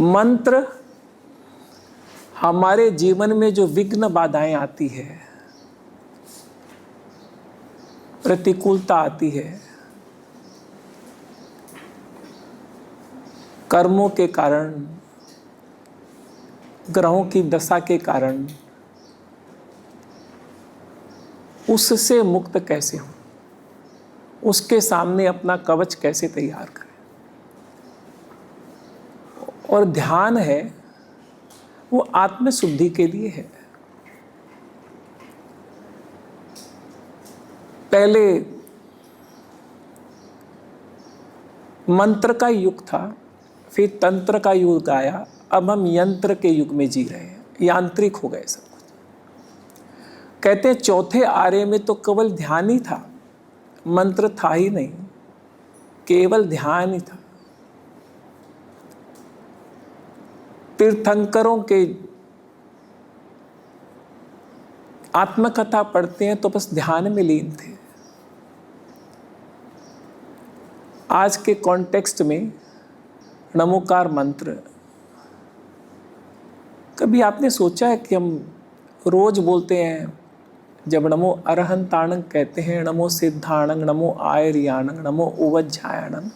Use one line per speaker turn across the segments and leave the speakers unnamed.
मंत्र हमारे जीवन में जो विघ्न बाधाएं आती है, प्रतिकूलता आती है, कर्मों के कारण, ग्रहों की दशा के कारण, उससे मुक्त कैसे हो, उसके सामने अपना कवच कैसे तैयार करें। और ध्यान है वो आत्मशुद्धि के लिए है। पहले मंत्र का युग था, फिर तंत्र का युग आया, अब हम यंत्र के युग में जी रहे हैं, यांत्रिक हो गए सब कुछ। कहते हैं चौथे आर्य में तो केवल ध्यान ही था, मंत्र था ही नहीं, केवल ध्यान ही था। तीर्थंकरों के आत्मकथा पढ़ते हैं तो बस ध्यान में लीन थे। आज के कॉन्टेक्स्ट में नमोकार मंत्र, कभी आपने सोचा है कि हम रोज बोलते हैं, जब नमो अरहंताणं कहते हैं, नमो सिद्धाणं, नमो आयर्याणं, नमो उवज्झायणं,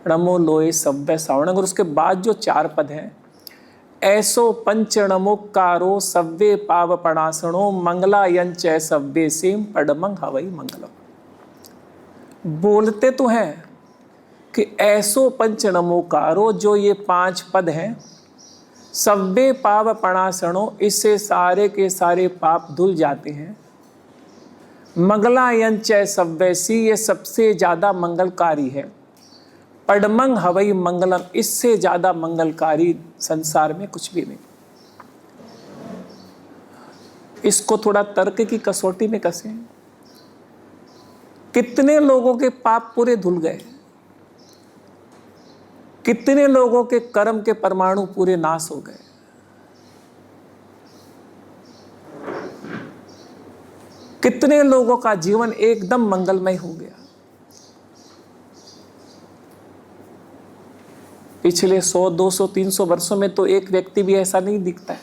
नमो लोये सव्य सावणं, और उसके बाद जो 4 पद हैं, ऐसो पंच नमोकारो सव्ये पावपणासणो मंगलायंच सव्ये सेम पडमंग हवई मंगलम। बोलते तो हैं कि ऐसो पंच नमोकारो, जो ये 5 पद हैं, सव्ये पावपणासणो, इससे सारे के सारे पाप धुल जाते हैं। मंगलायंच सव्यसी, ये सबसे ज्यादा मंगलकारी है। पडमंग हवई मंगलम, इससे ज्यादा मंगलकारी संसार में कुछ भी नहीं। इसको थोड़ा तर्क की कसौटी में कसें। कितने लोगों के पाप पूरे धुल गए, कितने लोगों के कर्म के परमाणु पूरे नाश हो गए। कितने लोगों का जीवन एकदम मंगलमय हो गया। पिछले 100, 200, 300 वर्षों में तो एक व्यक्ति भी ऐसा नहीं दिखता है,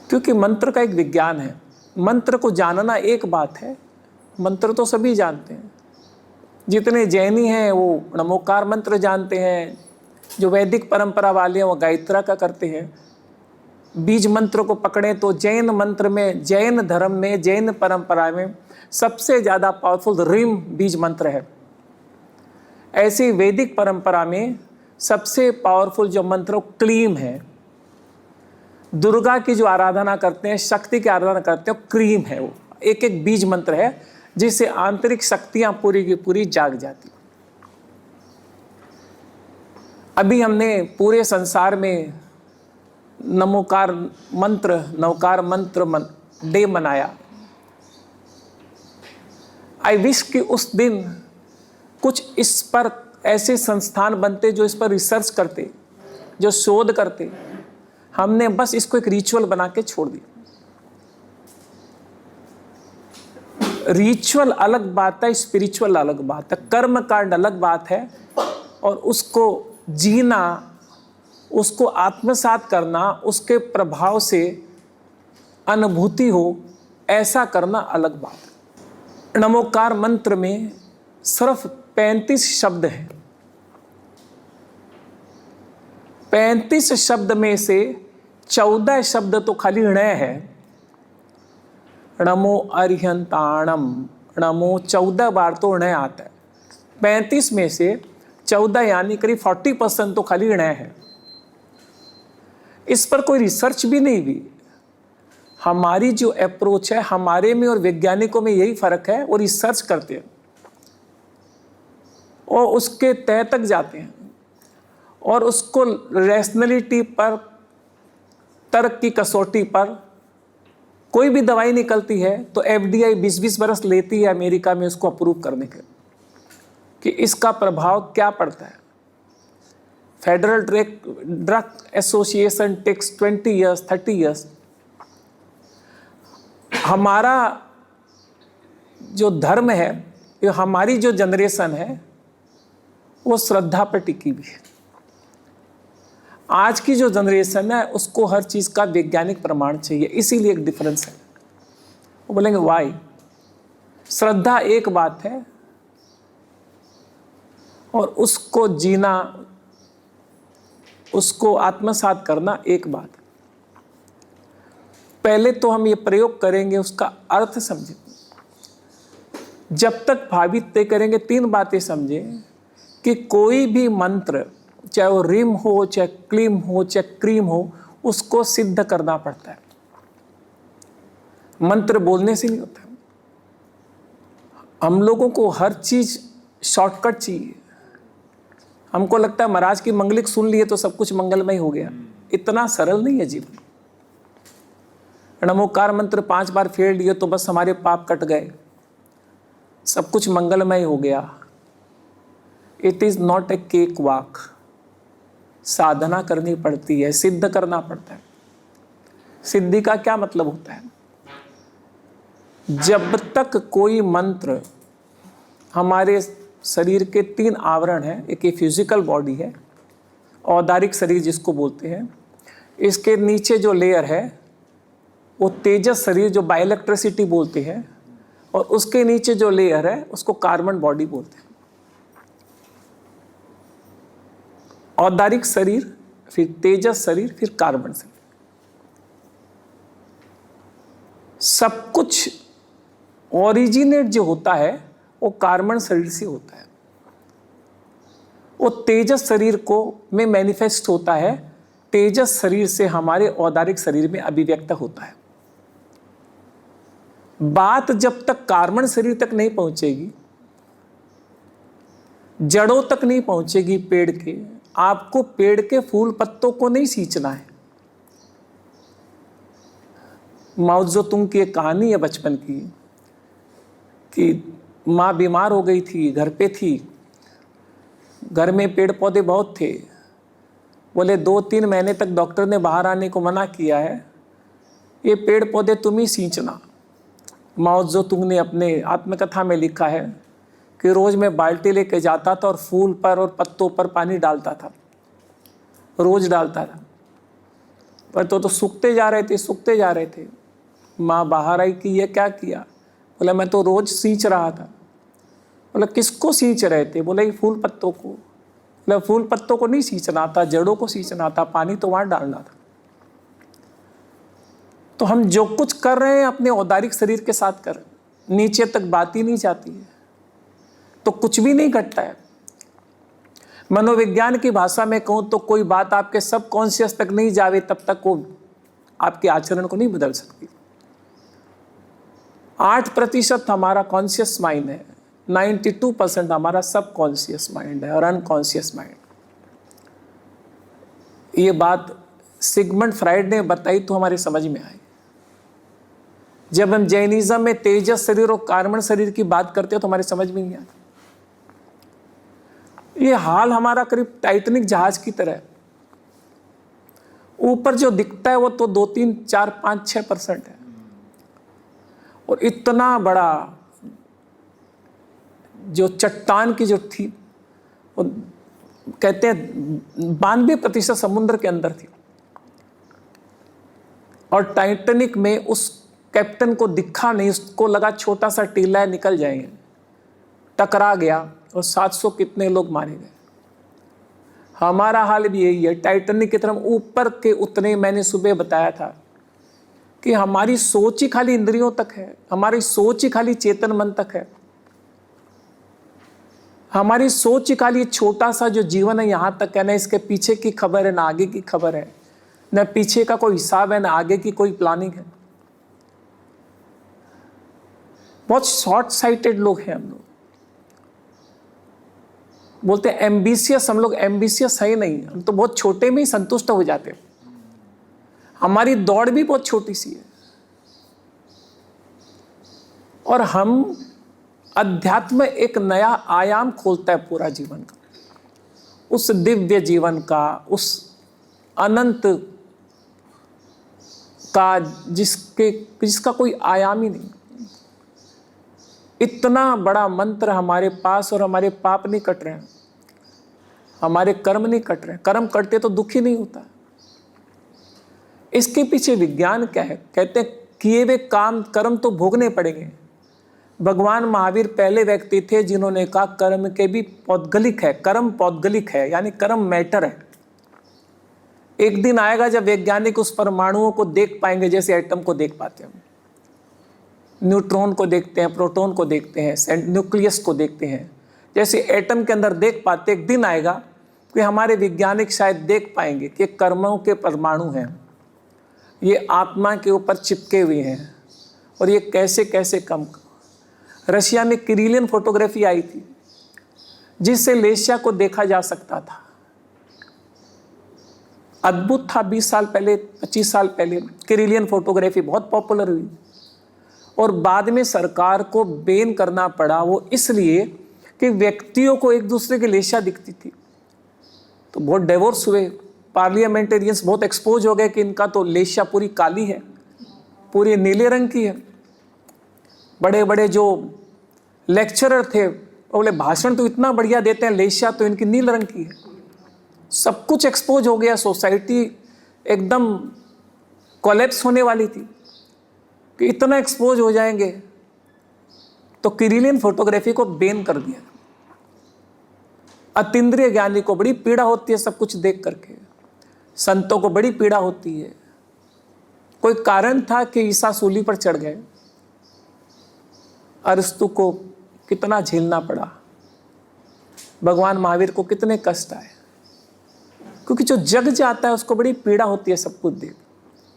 क्योंकि मंत्र का एक विज्ञान है। मंत्र को जानना एक बात है, मंत्र तो सभी जानते हैं। जितने जैनी हैं वो नमोकार मंत्र जानते हैं, जो वैदिक परंपरा वाले हैं वो गायत्रा का करते हैं। बीज मंत्र को पकड़ें तो जैन मंत्र में, जैन धर्म में, जैन परंपरा में सबसे ज़्यादा पावरफुल रीम बीज मंत्र है। ऐसी वैदिक परंपरा में सबसे पावरफुल जो मंत्र क्लीम है। दुर्गा की जो आराधना करते हैं, शक्ति की आराधना करते हैं, क्रीम है। वो एक एक बीज मंत्र है जिससे आंतरिक शक्तियां पूरी की पूरी जाग जाती। अभी हमने पूरे संसार में नमोकार मंत्र, नवकार मंत्र डे मनाया। आई विश कि उस दिन कुछ इस पर ऐसे संस्थान बनते जो इस पर रिसर्च करते, जो शोध करते। हमने बस इसको एक रिचुअल बना के छोड़ दिया। रिचुअल अलग बात है, स्पिरिचुअल अलग बात है, कर्म कांड अलग बात है, और उसको जीना, उसको आत्मसात करना, उसके प्रभाव से अनुभूति हो, ऐसा करना अलग बात है। नमोकार मंत्र में सिर्फ 35 शब्द हैं। 35 शब्द में से 14 शब्द तो खाली णय है। नमो अरिहंताणम, नमो 14 बार तो णय आता है। 35 में से 14 यानी करीब 40% तो खाली णय है। इस पर कोई रिसर्च भी नहीं हुई। हमारी जो अप्रोच है, हमारे में और वैज्ञानिकों में यही फर्क है। वो रिसर्च करते हैं और उसके तह तक जाते हैं और उसको रैशनैलिटी पर, तर्क की कसौटी पर कोई भी दवाई निकलती है तो एफडीआई 20-20 बरस लेती है अमेरिका में उसको अप्रूव करने के, कि इसका प्रभाव क्या पड़ता है। Federal Drug Association takes 20 years, 30 years. हमारा जो धर्म है, ये हमारी जो जनरेशन है, वो श्रद्धा पर टिकी हुई है। आज की जो जनरेशन है उसको हर चीज़ का वैज्ञानिक प्रमाण चाहिए, इसीलिए एक डिफरेंस है। वो बोलेंगे वाई? श्रद्धा एक बात है और उसको जीना, उसको आत्मसात करना एक बात है। पहले तो हम ये प्रयोग करेंगे, उसका अर्थ समझें। जब तक भावित तय करेंगे, 3 बातें समझें कि कोई भी मंत्र, चाहे वो रिम हो, चाहे क्लीम हो, चाहे क्रीम हो, उसको सिद्ध करना पड़ता है। मंत्र बोलने से नहीं होता। हम लोगों को हर चीज शॉर्टकट चाहिए। हमको लगता है महाराज की मंगलिक सुन लिए तो सब कुछ मंगलमय हो गया। इतना सरल नहीं है जीवन। नमोकार मंत्र 5 बार फेर लिए तो बस हमारे पाप कट गए, सब कुछ मंगलमय हो गया। It is not a cake walk. साधना करनी पड़ती है, सिद्ध करना पड़ता है। सिद्धि का क्या मतलब होता है? जब तक कोई मंत्र, हमारे शरीर के 3 आवरण हैं, एक ये फिजिकल बॉडी है, औदारिक शरीर जिसको बोलते हैं, इसके नीचे जो लेयर है वो तेजस शरीर जो बायोइलेक्ट्रिसिटी बोलते हैं, और उसके नीचे जो लेयर है उसको कार्बन बॉडी बोलते हैं। औदारिक शरीर, फिर तेजस शरीर, फिर कार्बन शरीर। सब कुछ ओरिजिनेट जो होता है वो कार्बन शरीर से होता है। वो तेजस शरीर को में मैनिफेस्ट होता है, तेजस शरीर से हमारे औदारिक शरीर में अभिव्यक्त होता है। बात जब तक कार्बन शरीर तक नहीं पहुंचेगी, जड़ों तक नहीं पहुंचेगी पेड़ के, आपको पेड़ के फूल पत्तों को नहीं सींचना है। माओ त्से-तुंग की एक कहानी है बचपन की, कि माँ बीमार हो गई थी, घर पे थी, घर में पेड़ पौधे बहुत थे। बोले 2-3 महीने तक डॉक्टर ने बाहर आने को मना किया है, ये पेड़ पौधे तुम ही सींचना। माओ त्से-तुंग ने अपने आत्मकथा में लिखा है कि रोज मैं बाल्टी लेके जाता था और फूल पर और पत्तों पर पानी डालता था, रोज डालता था, पर तो सूखते जा रहे थे, सूखते जा रहे थे। माँ बाहर आई कि ये क्या किया? बोला मैं तो रोज सींच रहा था। बोला किसको सींच रहे थे? बोला ये फूल पत्तों को। बोला फूल पत्तों को नहीं सींचना था, जड़ों को सींचना था, पानी तो वहां डालना था। तो हम जो कुछ कर रहे हैं अपने औदारिक शरीर के साथ कर, नीचे तक बात ही नहीं जाती है तो कुछ भी नहीं घटता है। मनोविज्ञान की भाषा में कहूं तो कोई बात आपके सब कॉन्शियस तक नहीं जावे तब तक वो आपके आचरण को नहीं बदल सकती। 8% हमारा कॉन्शियस माइंड है, 92% हमारा सब कॉन्शियस माइंड है और अनकॉन्शियस माइंड। ये बात सिगमंड फ्राइड ने बताई तो हमारे समझ में आई। जब हम जैनिज्म में तेजस शरीर और कार्बन शरीर की बात करते हो तो हमारे समझ में नहीं आता। ये हाल हमारा करीब टाइटैनिक जहाज की तरह है। ऊपर जो दिखता है वो तो 2, 3, 4, 5, 6% है, और इतना बड़ा जो चट्टान की जो थी वो कहते हैं 92% समुद्र के अंदर थी, और टाइटैनिक में उस कैप्टन को दिखा नहीं, उसको लगा छोटा सा टीला है निकल जाएंगे, टकरा गया और 700 कितने लोग मारे गए। हमारा हाल भी यही है। टाइटैनिक की तरफ ऊपर के उतने मैंने सुबह बताया था कि हमारी सोच ही खाली इंद्रियों तक है, हमारी सोच ही खाली चेतन मन तक है, हमारी सोच ही खाली छोटा सा जो जीवन है यहाँ तक है। ना इसके पीछे की खबर है, ना आगे की खबर है, न पीछे का कोई हिसाब है, ना आगे की कोई प्लानिंग है। बहुत शॉर्ट साइटेड लोग हैं हम लोग। बोलते हैं एम्बिशियस, हम लोग एम्बिशियस है नहीं, हम तो बहुत छोटे में ही संतुष्ट हो जाते हैं। हमारी दौड़ भी बहुत छोटी सी है, और हम अध्यात्म एक नया आयाम खोलता है पूरा जीवन का, उस दिव्य जीवन का, उस अनंत का जिसका कोई आयाम ही नहीं। इतना बड़ा मंत्र हमारे पास, और हमारे पाप नहीं कट रहे हैं। हमारे कर्म नहीं कट रहे। कर्म कटते तो दुख ही नहीं होता। इसके पीछे विज्ञान क्या है? कहते हैं किए हुए काम कर्म तो भोगने पड़ेंगे। भगवान महावीर पहले व्यक्ति थे जिन्होंने कहा कर्म के भी पौद्गलिक है, कर्म पौद्गलिक है, यानी कर्म मैटर है। एक दिन आएगा जब वैज्ञानिक उस परमाणुओं को देख पाएंगे जैसे एटम को देख पाते हैं। न्यूट्रॉन को देखते हैं, प्रोटॉन को देखते हैं, न्यूक्लियस को देखते हैं, जैसे एटम के अंदर देख पाते। एक दिन आएगा कि हमारे वैज्ञानिक शायद देख पाएंगे कि कर्मों के परमाणु हैं, ये आत्मा के ऊपर चिपके हुए हैं और ये कैसे कैसे कम। रशिया में किरिलियन फोटोग्राफी आई थी जिससे लेशिया को देखा जा सकता था। अद्भुत था। 20 साल पहले, 25 साल पहले किरिलियन फोटोग्राफी बहुत पॉपुलर हुई और बाद में सरकार को बैन करना पड़ा। वो इसलिए कि व्यक्तियों को एक दूसरे की लेशिया दिखती थी, तो बहुत डिवोर्स हुए। पार्लियामेंटेरियंस बहुत एक्सपोज हो गए कि इनका तो लेशिया पूरी काली है, पूरी नीले रंग की है। बड़े बड़े जो लेक्चरर थे वो बोले भाषण तो इतना बढ़िया देते हैं, लेशिया तो इनकी नील रंग की है। सब कुछ एक्सपोज हो गया, सोसाइटी एकदम कोलैप्स होने वाली थी कि इतना एक्सपोज हो जाएंगे। तो किरिलियन फोटोग्राफी को बैन कर दिया। अतीन्द्रिय ज्ञानी को बड़ी पीड़ा होती है सब कुछ देख करके, संतों को बड़ी पीड़ा होती है। कोई कारण था कि ईसा सूली पर चढ़ गए, अरस्तु को कितना झेलना पड़ा, भगवान महावीर को कितने कष्ट आए, क्योंकि जो जग जाता है उसको बड़ी पीड़ा होती है सब कुछ देख,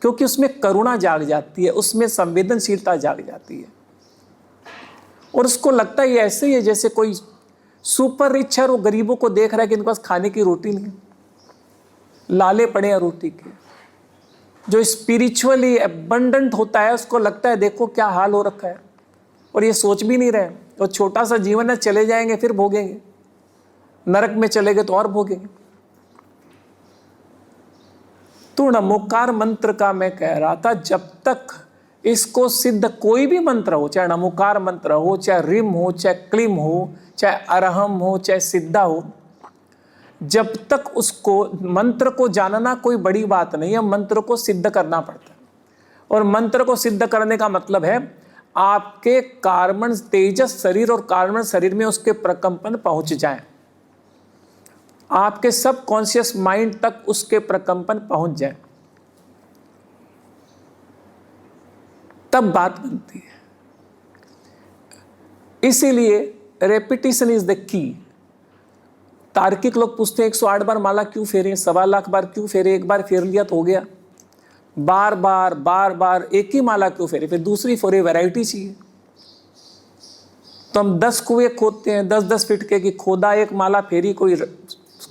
क्योंकि उसमें करुणा जाग जाती है, उसमें संवेदनशीलता जाग जाती है और उसको लगता है ऐसे ही है जैसे कोई सुपर रिच है, वो गरीबों को देख रहा है कि इनके पास खाने की रोटी नहीं, लाले पड़े हैं रोटी के। जो स्पिरिचुअली एबंडेंट होता है उसको लगता है देखो क्या हाल हो रखा है, और ये सोच भी नहीं रहे और छोटा सा जीवन है, चले जाएंगे फिर भोगेंगे, नरक में चले गए तो और भोगेंगे। तो नमोकार मंत्र का मैं कह रहा था, जब तक इसको सिद्ध कोई भी मंत्र हो, चाहे नमोकार मंत्र हो, चाहे रिम हो, चाहे क्लीम हो, चाहे अरहम हो, चाहे सिद्धा हो, जब तक उसको मंत्र को जानना कोई बड़ी बात नहीं है, मंत्र को सिद्ध करना पड़ता है। और मंत्र को सिद्ध करने का मतलब है आपके कार्बन तेजस शरीर और कार्बन शरीर में उसके प्रकंपन पहुंच जाएं, आपके सब कॉन्शियस माइंड तक उसके प्रकंपन पहुंच जाए, तब बात बनती है। इसीलिए रेपिटेशन इज द की। तार्किक लोग पूछते हैं 108 बार माला क्यों फेरे, 1.25 लाख बार क्यों फेरे, एक बार फेर लिया तो हो गया, बार बार बार बार एक ही माला क्यों फेरे, फिर दूसरी फेरे, वैरायटी चाहिए। तो हम 10 कुएं खोदते हैं, 10-10 फीट के, कि खोदा एक माला फेरी, कोई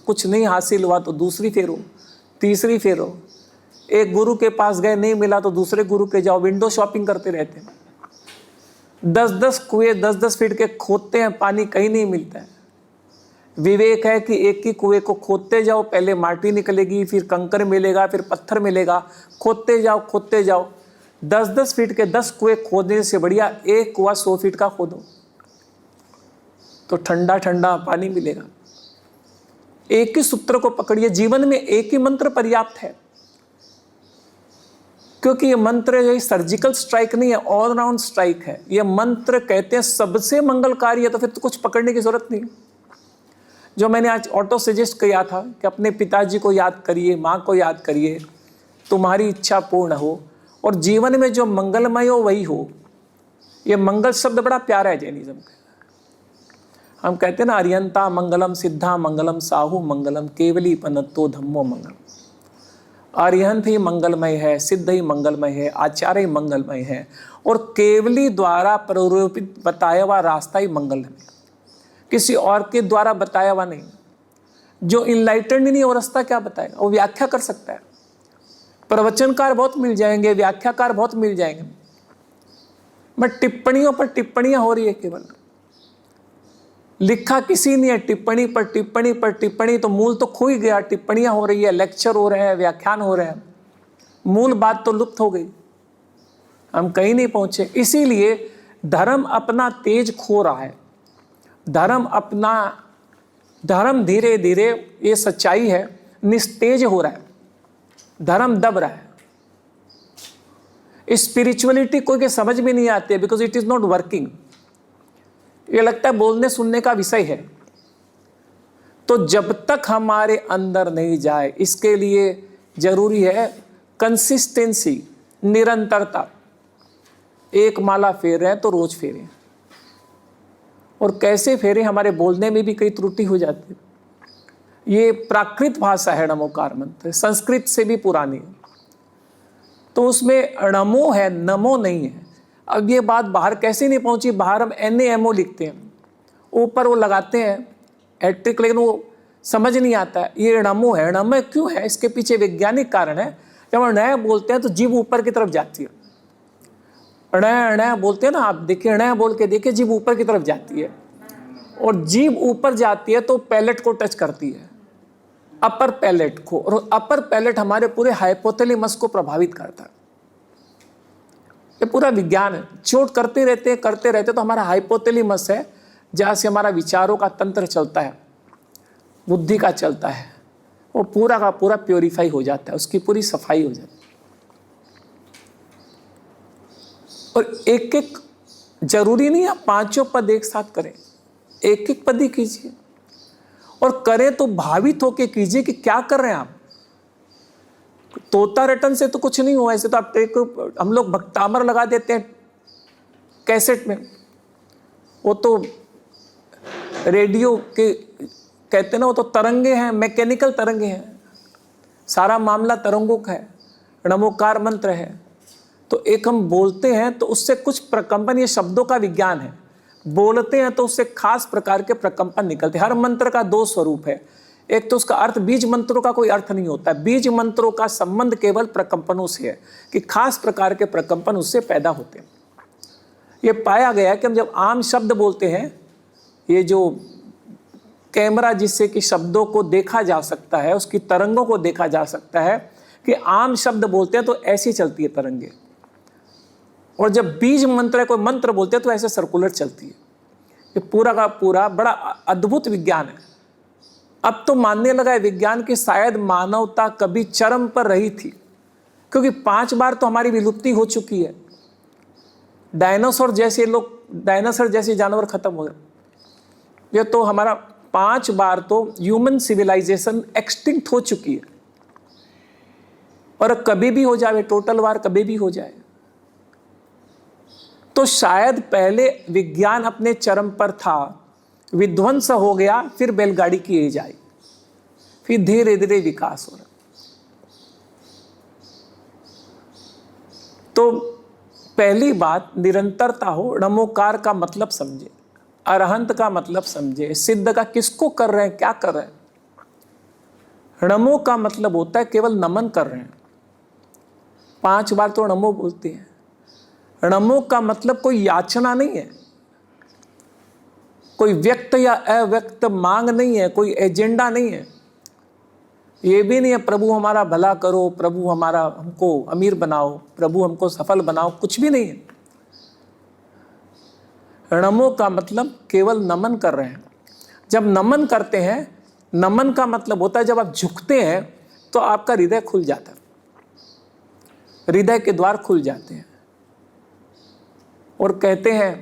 कुछ नहीं हासिल हुआ तो दूसरी फेरो, तीसरी फेरो। एक गुरु के पास गए नहीं मिला तो दूसरे गुरु के जाओ, विंडो शॉपिंग करते रहते हैं। 10-10 कुएं 10-10 फीट के खोदते हैं, पानी कहीं नहीं मिलता है। विवेक है कि एक ही कुएं को खोदते जाओ, पहले माटी निकलेगी, फिर कंकर मिलेगा, फिर पत्थर मिलेगा, खोदते जाओ खोदते जाओ। 10-10 फीट के 10 कुएं खोदने से बढ़िया एक कुआं 100 फीट का खोदो, तो ठंडा ठंडा पानी मिलेगा। एक ही सूत्र को पकड़िए, जीवन में एक ही मंत्र पर्याप्त है, क्योंकि ये मंत्र ये सर्जिकल स्ट्राइक नहीं है, ऑल राउंड स्ट्राइक है। ये मंत्र कहते हैं सबसे मंगलकारी है, तो फिर तो कुछ पकड़ने की जरूरत नहीं। जो मैंने आज ऑटो सजेस्ट किया था कि अपने पिताजी को याद करिए, माँ को याद करिए, तुम्हारी इच्छा पूर्ण हो और जीवन में जो मंगलमय हो वही हो। ये मंगल शब्द बड़ा प्यारा है जैनिज्म का। हम कहते हैं ना, अरियंता मंगलम, सिद्धा मंगलम, साहू मंगलम, केवली पनत्तो धम्मो मंगलम। अरिहंत ही मंगलमय है, सिद्ध ही मंगलमय है, आचार्य ही मंगलमय है, और केवली द्वारा प्ररूपित बताया हुआ रास्ता ही मंगलमय, किसी और के द्वारा बताया हुआ नहीं। जो इनलाइटेंड नहीं वो रास्ता क्या बताएगा, वो व्याख्या कर सकता है। प्रवचनकार बहुत मिल जाएंगे, व्याख्याकार बहुत मिल जाएंगे, बट टिप्पणियों पर टिप्पणियां हो रही है, केवल लिखा किसी ने, टिप्पणी पर टिप्पणी पर टिप्पणी, तो मूल तो खो ही गया। टिप्पणियां हो रही है, लेक्चर हो रहे हैं, व्याख्यान हो रहे हैं, मूल बात तो लुप्त हो गई, हम कहीं नहीं पहुंचे। इसीलिए धर्म अपना तेज खो रहा है, धर्म अपना धर्म धीरे धीरे, ये सच्चाई है, निस्तेज हो रहा है, धर्म दब रहा है। स्पिरिचुअलिटी कोई के समझ में नहीं आती है, because it is not working. ये लगता है बोलने सुनने का विषय है। तो जब तक हमारे अंदर नहीं जाए, इसके लिए जरूरी है कंसिस्टेंसी, निरंतरता। एक माला फेर रहे हैं तो रोज फेरें, और कैसे फेरे, हमारे बोलने में भी कई त्रुटि हो जाती है। ये प्राकृत भाषा है नमोकार मंत्र, संस्कृत से भी पुरानी है, तो उसमें णमो है, नमो नहीं है। अब ये बात बाहर कैसे नहीं पहुंची, बाहर हम NAMO लिखते हैं, ऊपर वो लगाते हैं हैट्रिक, लेकिन वो समझ नहीं आता है ये णमो है। णमो क्यों है, इसके पीछे वैज्ञानिक कारण है। जब हम ण बोलते हैं तो जीभ ऊपर की तरफ जाती है। ण बोलते हैं ना आप, देखिए ण बोल के देखिए, जीभ ऊपर की तरफ जाती है, और जीभ ऊपर जाती है तो पैलेट को टच करती है, अपर पैलेट को, और अपर पैलेट हमारे पूरे हाइपोथैलेमस को प्रभावित करता है। ये पूरा विज्ञान है। चोट करते रहते तो हमारा हाइपोथैलेमस है, जहाँ से हमारा विचारों का तंत्र चलता है, बुद्धि का चलता है, वो पूरा का पूरा प्योरीफाई हो जाता है, उसकी पूरी सफाई हो जाती है। और एक एक जरूरी नहीं आप 5 पद एक साथ करें, एक एक पद ही कीजिए, और करें तो भावित होके कीजिए कि क्या कर रहे हैं आप। तोता रटन से तो कुछ नहीं हुआ। ऐसे तो आप हम लोग भक्तामर लगा देते हैं कैसेट में, वो तो रेडियो के कहते हैं ना, वो तो तरंगे हैं, मैकेनिकल तरंगे हैं, सारा मामला तरंगों का है, नमोकार मंत्र है। तो एक हम बोलते हैं तो उससे कुछ प्रकंपन, ये शब्दों का विज्ञान है, बोलते हैं तो उससे खास प्रकार के प्रकंपन निकलते हैं। हर मंत्र का 2 स्वरूप है। एक तो उसका अर्थ, बीज मंत्रों का कोई अर्थ नहीं होता है, बीज मंत्रों का संबंध केवल प्रकंपनों से है, कि खास प्रकार के प्रकंपन उससे पैदा होते हैं। ये पाया गया कि हम जब आम शब्द बोलते हैं, ये जो कैमरा जिससे कि शब्दों को देखा जा सकता है, उसकी तरंगों को देखा जा सकता है, कि आम शब्द बोलते हैं तो ऐसी चलती है तरंगे, और जब बीज मंत्र है, कोई मंत्र बोलते हैं तो ऐसे सर्कुलर चलती है। ये पूरा का पूरा बड़ा अद्भुत विज्ञान है। अब तो मानने लगा है विज्ञान की शायद मानवता कभी चरम पर रही थी, क्योंकि 5 बार तो हमारी विलुप्ति हो चुकी है। डायनासोर जैसे जानवर खत्म हो गए। ये तो हमारा 5 बार तो ह्यूमन सिविलाइजेशन एक्सटिंक्ट हो चुकी है, और कभी भी हो जाए, टोटल वार कभी भी हो जाए। तो शायद पहले विज्ञान अपने चरम पर था, विध्वंस हो गया, फिर बैलगाड़ी की एज आई, फिर धीरे धीरे विकास हो रहा। तो पहली बात, निरंतरता हो। नमोकार का मतलब समझे, अरहंत का मतलब समझे, सिद्ध का किसको कर रहे हैं, क्या कर रहे हैं। नमो का मतलब होता है केवल नमन कर रहे हैं। 5 बार तो नमो बोलते हैं। नमो का मतलब कोई याचना नहीं है, कोई व्यक्त या अव्यक्त मांग नहीं है, कोई एजेंडा नहीं है। ये भी नहीं है प्रभु हमारा भला करो, प्रभु हमारा हमको अमीर बनाओ, प्रभु हमको सफल बनाओ, कुछ भी नहीं है। नमो का मतलब केवल नमन कर रहे हैं। जब नमन करते हैं, नमन का मतलब होता है जब आप झुकते हैं तो आपका हृदय खुल जाता है, हृदय के द्वार खुल जाते हैं, और कहते हैं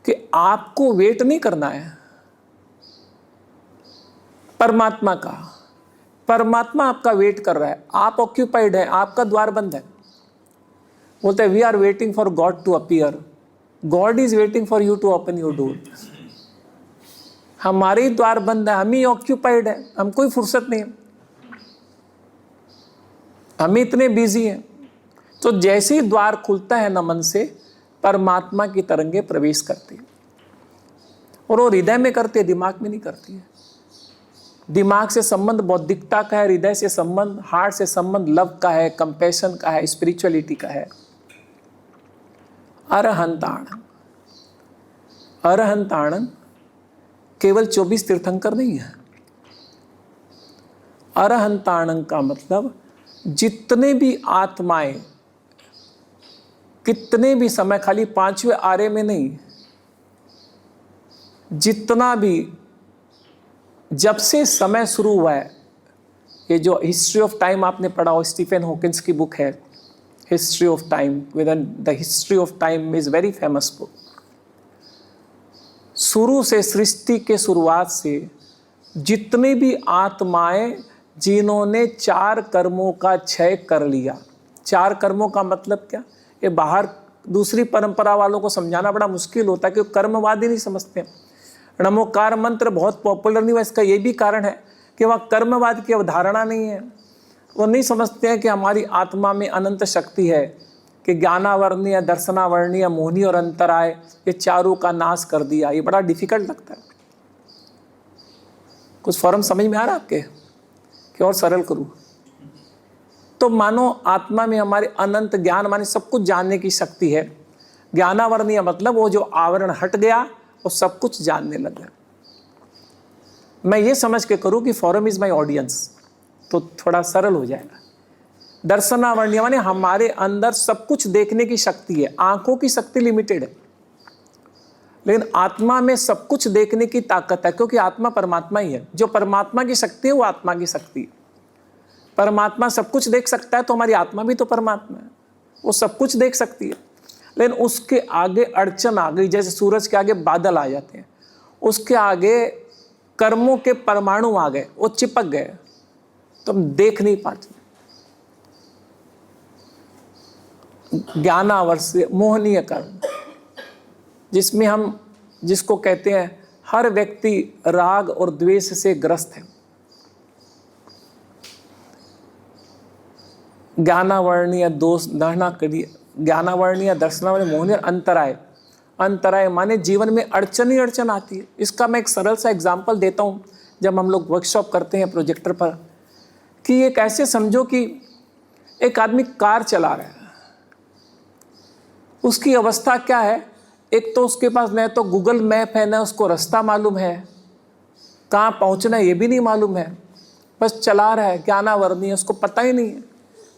कि आपको वेट नहीं करना है परमात्मा का, परमात्मा आपका वेट कर रहा है। आप ऑक्यूपाइड है, आपका द्वार बंद है। बोलते हैं we are waiting for God to appear, God is waiting for you to open your door. हमारे ही द्वार बंद है, हम ही ऑक्यूपाइड है, हम कोई फुर्सत नहीं है, हम इतने बिजी हैं। तो जैसे ही द्वार खुलता है नमन से, परमात्मा की तरंगे प्रवेश करती है, और वो हृदय में करती है, दिमाग में नहीं करती है। दिमाग से संबंध बौद्धिकता का है, हृदय से संबंध, हार्ट से संबंध लव का है, कंपैशन का है, स्पिरिचुअलिटी का है। अरहंताणन, अरहंताणन केवल 24 तीर्थंकर नहीं है। अरहंताणन का मतलब जितने भी आत्माएं, कितने भी समय, खाली 5वें आरे में नहीं, जितना भी जब से समय शुरू हुआ है, ये जो हिस्ट्री ऑफ टाइम आपने पढ़ा हो, स्टीफन हॉकिंस की बुक है history of time, with the history of time is very famous book. शुरू से, सृष्टि के शुरुआत से जितनी भी आत्माएं जिन्होंने 4 कर्मों का क्षय कर लिया, 4 कर्मों का मतलब क्या, ये बाहर दूसरी परंपरा वालों को समझाना बड़ा मुश्किल होता है क्योंकि कर्मवादी नहीं समझते। नमोकार मंत्र बहुत पॉपुलर नहीं हुआ, इसका ये भी कारण है कि वहाँ कर्मवाद की अवधारणा नहीं है। वो नहीं समझते हैं कि हमारी आत्मा में अनंत शक्ति है, कि ज्ञानावर्णीय, दर्शनावर्णीय, मोहनी और अंतराय, ये चारों का नाश कर दिया। ये बड़ा डिफिकल्ट लगता है। कुछ फॉर्म समझ में आ रहा है आपके कि और सरल करूँ? तो मानो आत्मा में हमारे अनंत ज्ञान, माने सब कुछ जानने की शक्ति है। ज्ञानावर्णीय मतलब वो जो आवरण हट गया और सब कुछ जानने लग गया। मैं ये समझ के करूँ कि फॉरम इज माई ऑडियंस, तो थोड़ा सरल हो जाएगा। दर्शनावर्णीय माने हमारे अंदर सब कुछ देखने की शक्ति है। आंखों की शक्ति लिमिटेड है, लेकिन आत्मा में सब कुछ देखने की ताकत है, क्योंकि आत्मा परमात्मा ही है। जो परमात्मा की शक्ति है वो आत्मा की शक्ति है। परमात्मा सब कुछ देख सकता है, तो हमारी आत्मा भी तो परमात्मा है, वो सब कुछ देख सकती है। लेकिन उसके आगे अड़चन आ गई, जैसे सूरज के आगे बादल आ जाते हैं, उसके आगे कर्मों के परमाणु आ गए, वो चिपक गए, तो हम देख नहीं पाते। ज्ञानावर्ष्य मोहनीय कर्म, जिसमें हम, जिसको कहते हैं हर व्यक्ति राग और द्वेष से ग्रस्त है। ज्ञानावर्णीय दोष दहना करिए, ज्ञानावर्णीय, दर्शनावर्णीय, मोहनीय, अंतराय। अंतराय माने जीवन में अड़चन ही अड़चन आती है। इसका मैं एक सरल सा एग्जाम्पल देता हूँ जब हम लोग वर्कशॉप करते हैं प्रोजेक्टर पर, कि एक ऐसे समझो कि एक आदमी कार चला रहा है, उसकी अवस्था क्या है, एक तो उसके पास न तो गूगल मैप है, न उसको रास्ता मालूम है, कहाँ पहुँचना है ये भी नहीं मालूम है, बस चला रहा है। ज्ञानावर्णीय, उसको पता ही नहीं है,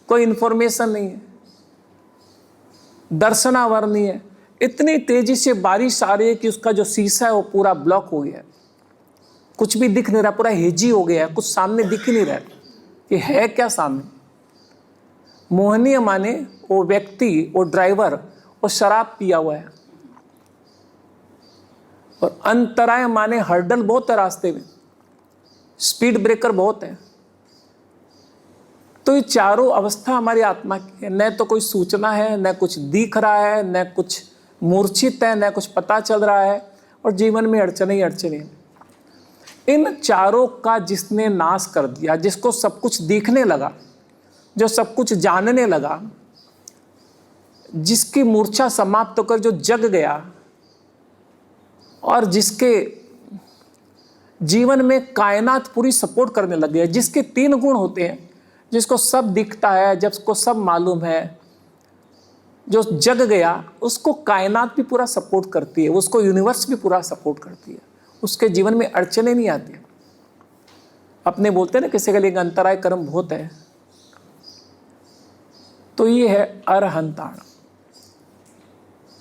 कोई इन्फॉर्मेशन नहीं है। दर्शनावर्णीय, इतनी तेजी से बारिश आ रही है कि उसका जो शीशा है वो पूरा ब्लॉक हो गया है, कुछ भी दिख नहीं रहा, पूरा हेजी हो गया है, कुछ सामने दिख ही नहीं रहा कि है क्या सामने। मोहनीय माने वो व्यक्ति, वो ड्राइवर, वो शराब पिया हुआ है। और अंतराय माने हर्डल बहुत है रास्ते में, स्पीड ब्रेकर बहुत है। तो ये चारों अवस्था हमारी आत्मा की है। न तो कोई सूचना है, न कुछ दिख रहा है, न कुछ मूर्छित है, न कुछ पता चल रहा है, और जीवन में अड़चने ही अड़चने। इन चारों का जिसने नाश कर दिया, जिसको सब कुछ दिखने लगा, जो सब कुछ जानने लगा, जिसकी मूर्छा समाप्त होकर जो जग गया, और जिसके जीवन में कायनात पूरी सपोर्ट करने लग गया, जिसके 3 गुण होते हैं, जिसको सब दिखता है, जिसको सब मालूम है, जो जग गया, उसको कायनात भी पूरा सपोर्ट करती है, उसको यूनिवर्स भी पूरा सपोर्ट करती है, उसके जीवन में अड़चने नहीं आती। अपने बोलते हैं ना किसी के लिए अंतराय कर्म बहुत है, तो ये है अरहंताण।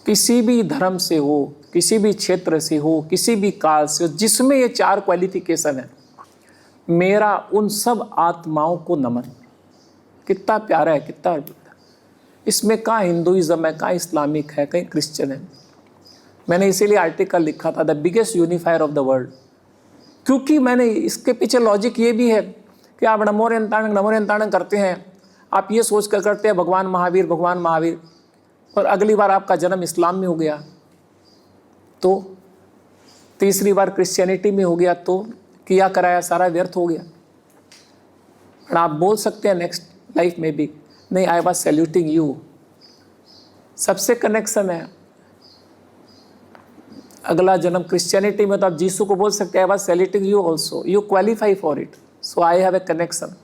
किसी भी धर्म से हो, किसी भी क्षेत्र से हो, किसी भी काल से हो, जिसमें ये 4 क्वालिफिकेशन है, मेरा उन सब आत्माओं को नमन। कितना प्यारा है, कितना अद्भुत। इसमें कहाँ हिंदुइज्म है, कहाँ इस्लामिक है, कहीं क्रिश्चियन है। मैंने इसीलिए आर्टिकल लिखा था the biggest unifier of the world, क्योंकि मैंने इसके पीछे लॉजिक ये भी है कि आप नमोरेंताणं करते हैं, आप ये सोच कर करते हैं भगवान महावीर, और अगली बार आपका जन्म इस्लाम में हो गया, तो तीसरी बार क्रिश्चियनिटी में हो गया, तो किया कराया सारा व्यर्थ हो गया। और आप बोल सकते हैं नेक्स्ट लाइफ में भी, नहीं, आई वाज सैल्यूटिंग यू। सबसे कनेक्शन है। अगला जन्म क्रिश्चियनिटी में, तो आप जीसू को बोल सकते हैं I was saluting you also, you qualify for it, so I have a connection.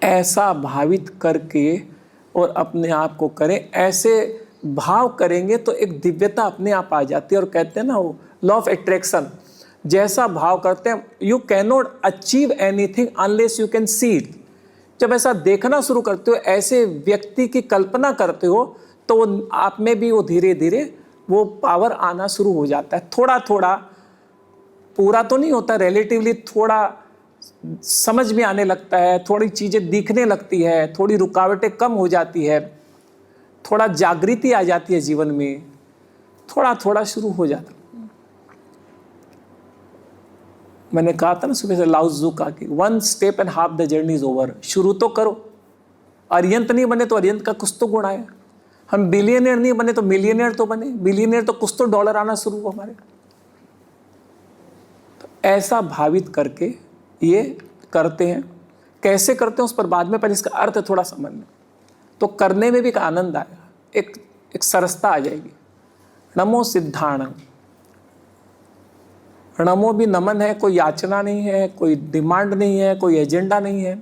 ऐसा भावित करके और अपने आप को करें, ऐसे भाव करेंगे तो एक दिव्यता अपने आप आ जाती है। और कहते हैं ना वो लॉ ऑफ अट्रैक्शन, जैसा भाव करते हैं, you can not achieve anything unless you can see it. जब ऐसा देखना शुरू करते हो, ऐसे व्यक्ति की कल्पना करते हो, तो आप में भी वो धीरे धीरे वो पावर आना शुरू हो जाता है। थोड़ा थोड़ा पूरा तो नहीं होता, रिलेटिवली थोड़ा समझ में आने लगता है, थोड़ी चीज़ें दिखने लगती है, थोड़ी रुकावटें कम हो जाती है, थोड़ा जागृति आ जाती है जीवन में, थोड़ा थोड़ा शुरू हो जाता। मैंने कहा था ना सुबह से लाओ त्ज़ू का कि 1 step and half the journey is over. शुरू तो करो। अरियंत नहीं बने तो अरियंत का कुछ तो गुण आया। हम बिलियनियर नहीं बने तो मिलियनियर तो बने। बिलियनियर तो कुछ तो डॉलर आना शुरू हो हमारे। तो ऐसा भावित करके ये करते हैं। कैसे करते हैं उस पर बाद में, पहले इसका अर्थ थोड़ा समझ लें तो करने में भी एक आनंद आएगा, एक सरसता आ जाएगी। नमो सिद्धाणं। नमो भी नमन है, कोई याचना नहीं है, कोई डिमांड नहीं है, कोई एजेंडा नहीं है।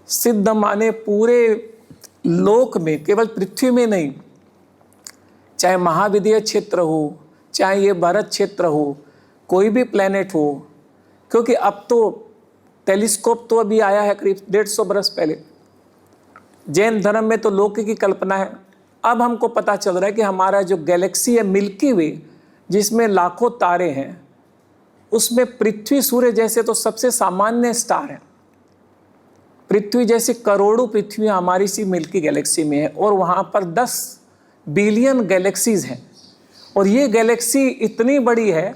सिद्ध माने पूरे लोक में, केवल पृथ्वी में नहीं, चाहे महाविद्य क्षेत्र हो, चाहे ये भारत क्षेत्र हो, कोई भी प्लेनेट हो, क्योंकि अब तो टेलीस्कोप तो अभी आया है करीब 150 बरस पहले। जैन धर्म में तो लोक की कल्पना है। अब हमको पता चल रहा है कि हमारा जो गैलेक्सी है मिल्की वे, जिसमें लाखों तारे हैं, उसमें पृथ्वी सूर्य जैसे तो सबसे सामान्य स्टार है। पृथ्वी जैसी करोड़ों पृथ्वी हमारी सी मिल्की गैलेक्सी में है, और वहाँ पर 10 बिलियन गैलेक्सीज हैं। और ये गैलेक्सी इतनी बड़ी है,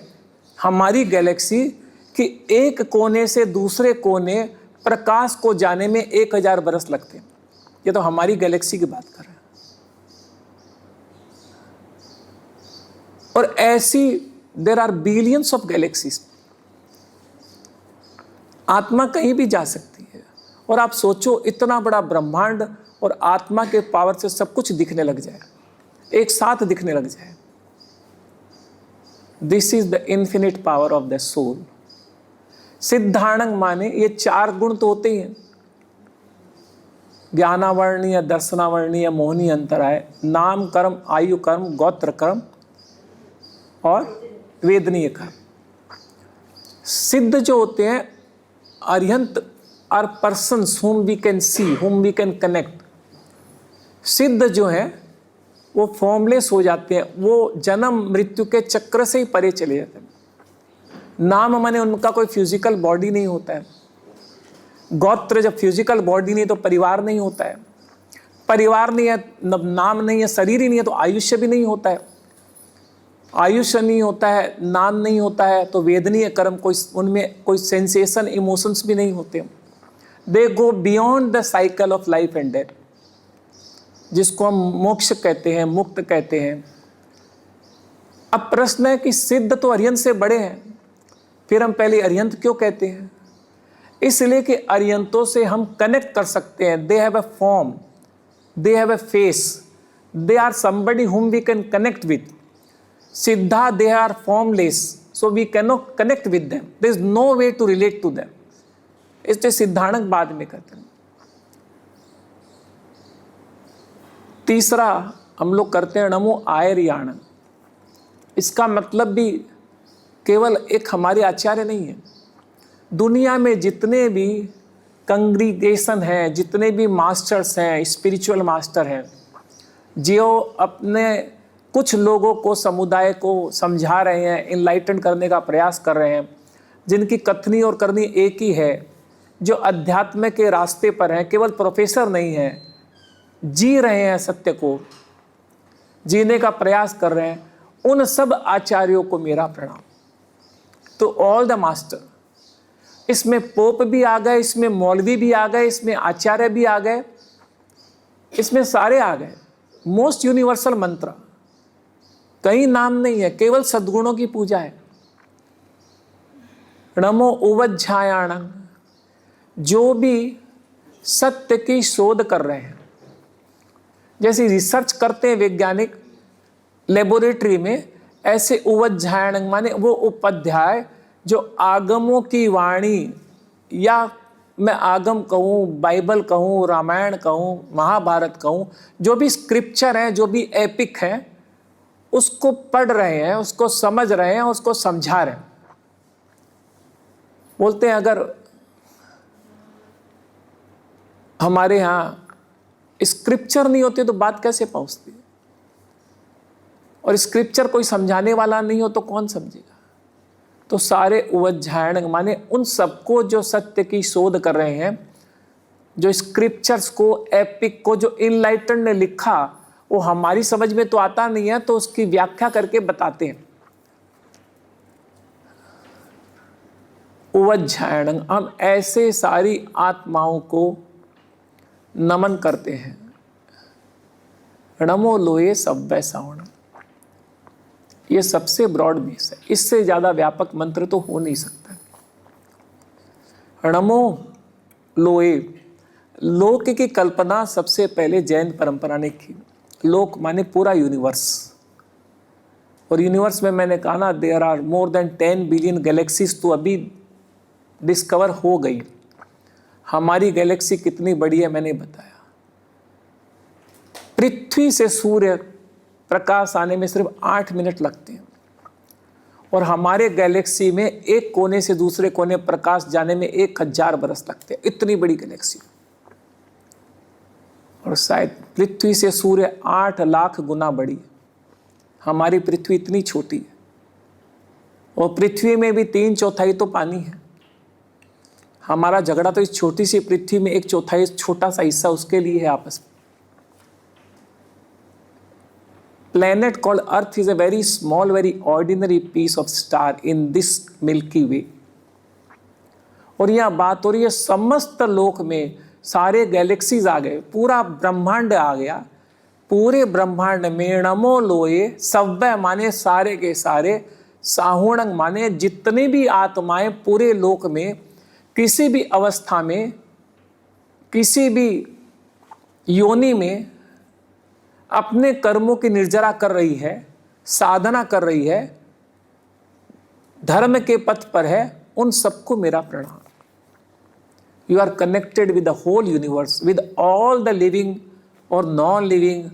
हमारी गैलेक्सी, कि एक कोने से दूसरे कोने प्रकाश को जाने में 1000 बरस लगते हैं। ये तो हमारी गैलेक्सी की बात कर रहे हैं। और ऐसी there are billions of galaxies. आत्मा कहीं भी जा सकती है। और आप सोचो, इतना बड़ा ब्रह्मांड और आत्मा के पावर से सब कुछ दिखने लग जाए, एक साथ दिखने लग जाए। This is the infinite power of the soul. सिद्धाणं माने ये 4 गुण तो होते ही हैं, ज्ञानावर्णीय, दर्शनावर्णीय, मोहनी, अंतराय, नाम कर्म, आयु कर्म, गोत्र कर्म और वेदनीय कर्म। सिद्ध जो होते हैं, Arihant are persons whom we can see, whom we can connect। सिद्ध जो है वो फॉर्मलेस हो जाते हैं, वो जन्म मृत्यु के चक्र से ही परे चले जाते हैं। नाम माने उनका कोई फिजिकल बॉडी नहीं होता है। गोत्र, जब फिजिकल बॉडी नहीं तो परिवार नहीं होता है। परिवार नहीं है, नाम नहीं है, शरीर ही नहीं है तो आयुष्य भी नहीं होता है। आयुष्य नहीं होता है, नाम नहीं होता है तो वेदनीय कर्म, कोई उनमें कोई सेंसेशन, इमोशंस भी नहीं होते। They go beyond the cycle of life and death, जिसको हम मोक्ष कहते हैं, मुक्त कहते हैं। अब प्रश्न है कि सिद्ध तो अरिहंत से बड़े हैं, फिर हम पहले अरिहंत क्यों कहते हैं? इसलिए कि अरिहंतों से हम कनेक्ट कर सकते हैं। They have a form, they have a face, they are somebody whom we can connect with. Siddha, they are formless, so we cannot connect with them. There is no way to relate to them. इसलिए सिद्धाणक बाद में करते हैं। तीसरा हम लोग करते हैं नमो आर्याणं। इसका मतलब भी केवल एक हमारे आचार्य नहीं है। दुनिया में जितने भी कंग्रीगेशन हैं, जितने भी मास्टर्स हैं, स्पिरिचुअल मास्टर हैं, जो अपने कुछ लोगों को, समुदाय को समझा रहे हैं, इनलाइटन करने का प्रयास कर रहे हैं, जिनकी कथनी और करनी एक ही है, जो अध्यात्म के रास्ते पर हैं, केवल प्रोफेसर नहीं हैं, जी रहे हैं, सत्य को जीने का प्रयास कर रहे हैं, उन सब आचार्यों को मेरा प्रणाम। तो ऑल द मास्टर, इसमें पोप भी आ गए, इसमें मौलवी भी आ गए, इसमें आचार्य भी आ गए, इसमें सारे आ गए। मोस्ट यूनिवर्सल मंत्र, कहीं नाम नहीं है, केवल सद्गुणों की पूजा है। नमो उवज्झायाणं। जो भी सत्य की शोध कर रहे हैं, जैसे रिसर्च करते हैं वैज्ञानिक लेबोरेटरी में, ऐसे उवज्झायाणं माने वो उपाध्याय जो आगमों की वाणी, या मैं आगम कहूँ, बाइबल कहूँ, रामायण कहूँ, महाभारत कहूँ, जो भी स्क्रिप्चर हैं, जो भी एपिक हैं, उसको पढ़ रहे हैं, उसको समझ रहे हैं, उसको समझा रहे हैं। बोलते हैं अगर हमारे यहाँ स्क्रिप्चर नहीं होती तो बात कैसे पहुँचती? और स्क्रिप्चर कोई समझाने वाला नहीं हो तो कौन समझेगा? तो सारे उवज्झायण माने उन सबको जो सत्य की शोध कर रहे हैं, जो स्क्रिप्चर्स को, एपिक को, जो इनलाइटन ने लिखा, वो हमारी समझ में तो आता नहीं है, तो उसकी व्याख्या करके बताते हैं। उवज्झायण, हम ऐसे सारी आत्माओं को नमन करते हैं। नमो लोये सव्वै सावण, ये सबसे ब्रॉड बेस है, इससे ज्यादा व्यापक मंत्र तो हो नहीं सकता। नमो लोये, लोक की कल्पना सबसे पहले जैन परंपरा ने की। लोक माने पूरा यूनिवर्स, और यूनिवर्स में मैंने कहा ना, there are more than 10 billion galaxies तो अभी डिस्कवर हो गई। हमारी गैलेक्सी कितनी बड़ी है मैंने बताया। पृथ्वी से सूर्य प्रकाश आने में सिर्फ 8 मिनट लगते हैं, और हमारे गैलेक्सी में एक कोने से दूसरे कोने प्रकाश जाने में 1000 बरस लगते हैं। इतनी बड़ी गैलेक्सी, और शायद पृथ्वी से सूर्य 8 लाख गुना बड़ी है। हमारी पृथ्वी इतनी छोटी है, और पृथ्वी में भी 3/4 तो पानी है। हमारा झगड़ा तो इस छोटी सी पृथ्वी में 1/4 छोटा सा हिस्सा उसके लिए है आपस में। Planet called Earth is a very small, very ordinary piece of star in this Milky Way. और यह बात हो रही है समस्त लोक में सारे गैलेक्सीज आ गए, पूरा ब्रह्मांड आ गया। पूरे ब्रह्मांड में नमो लोये सव्वै माने सारे के सारे, साहुणंग माने जितनी भी आत्माएं पूरे लोक में किसी भी अवस्था में, किसी भी योनि में अपने कर्मों की निर्जरा कर रही है, साधना कर रही है, धर्म के पथ पर है, उन सबको मेरा प्रणाम। You are connected with the whole universe, with all the living और non living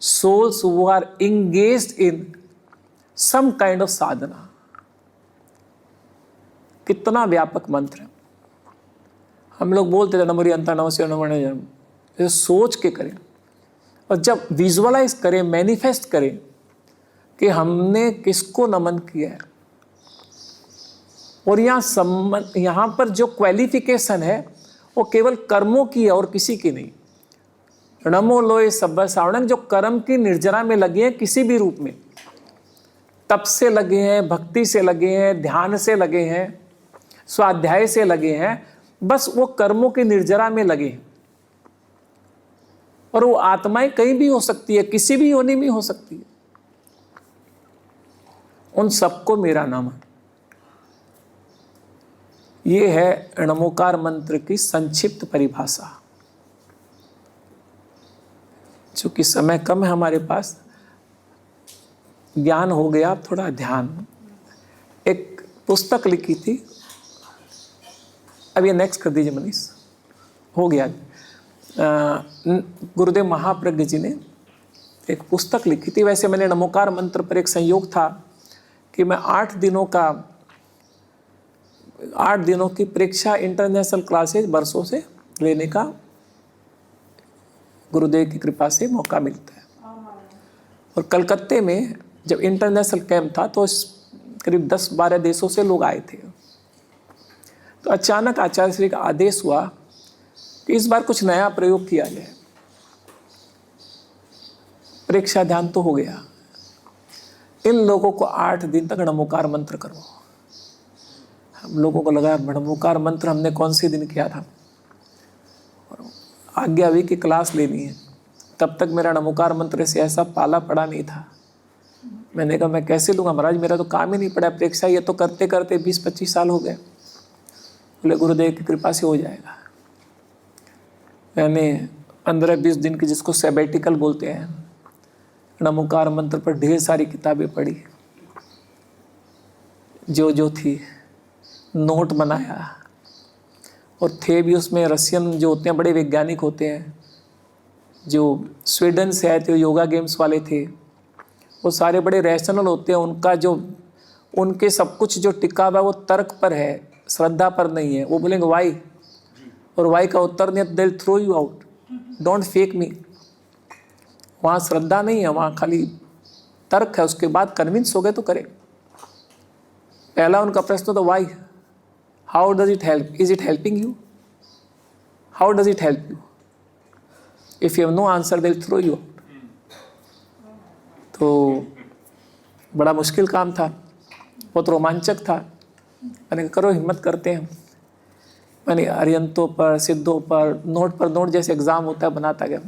souls who are engaged in some kind of sadhana. कितना व्यापक मंत्र है। हम लोग बोलते थे नमोरी अंता नमस्य नमो जन्म, सोच के करें, और जब विजुअलाइज करें, मैनिफेस्ट करें कि हमने किसको नमन किया है। और यहाँ पर जो क्वालिफिकेशन है वो केवल कर्मों की है और किसी की नहीं। नमो लोय सव्वै सावणंग, जो कर्म की निर्जरा में लगे हैं किसी भी रूप में, तप से लगे हैं, भक्ति से लगे हैं, ध्यान से लगे हैं, स्वाध्याय से लगे हैं, बस वो कर्मों की निर्जरा में लगे हैं। और वो आत्माएं कहीं भी हो सकती है, किसी भी योनि में हो सकती है। उन सबको मेरा नाम। ये है नमोकार मंत्र की संक्षिप्त परिभाषा। चूंकि समय कम है हमारे पास, ज्ञान हो गया, थोड़ा ध्यान। एक पुस्तक लिखी थी, अब ये नेक्स्ट कर दीजिए मनीष, हो गया। गुरुदेव महाप्रज्ञ जी ने एक पुस्तक लिखी थी। वैसे मैंने नमोकार मंत्र पर एक संयोग था कि मैं 8 दिनों की परीक्षा इंटरनेशनल क्लासेज वर्षों से लेने का गुरुदेव की कृपा से मौका मिलता है। और कलकत्ते में जब इंटरनेशनल कैंप था तो करीब 10-12 देशों से लोग आए थे। तो अचानक आचार्य श्री का आदेश हुआ कि इस बार कुछ नया प्रयोग किया जाए। परीक्षा ध्यान तो हो गया, इन लोगों को 8 दिन तक नमोकार मंत्र करो। हम लोगों को लगा नमोकार मंत्र हमने कौन से दिन किया था, और आज्ञा हुई कि क्लास लेनी है। तब तक मेरा नमोकार मंत्र से ऐसा पाला पड़ा नहीं था। मैंने कहा मैं कैसे लूँगा महाराज, मेरा तो काम ही नहीं पड़ा परीक्षा, ये तो करते करते 20-25 साल हो गए। बोले गुरुदेव की कृपा से हो जाएगा। मैंने 15-20 दिन की, जिसको सैबेटिकल बोलते हैं, नमोकार मंत्र पर ढेर सारी किताबें पढ़ी, जो थी नोट बनाया। और थे भी उसमें रशियन जो होते हैं, बड़े वैज्ञानिक होते हैं, जो स्वीडन से आए थे, योगा गेम्स वाले थे, वो सारे बड़े रैशनल होते हैं। उनका जो उनके सब कुछ जो टिका हुआ वो तर्क पर है, श्रद्धा पर नहीं है। वो बोलेंगे वाई, और वाई का उत्तर नहीं, they throw you out, don't fake me. वहाँ श्रद्धा नहीं है, वहाँ खाली तर्क है। उसके बाद कन्विंस हो गए तो करें। पहला उनका प्रश्न तो why, how does it help, is it helping you, how does it help you, if you have no answer they will throw you. तो बड़ा मुश्किल काम था, बहुत रोमांचक था। मैंने कहा करो, हिम्मत करते हैं। मैंने अरियंतों पर, सिद्धों पर नोट जैसे एग्ज़ाम होता है बनाता गया।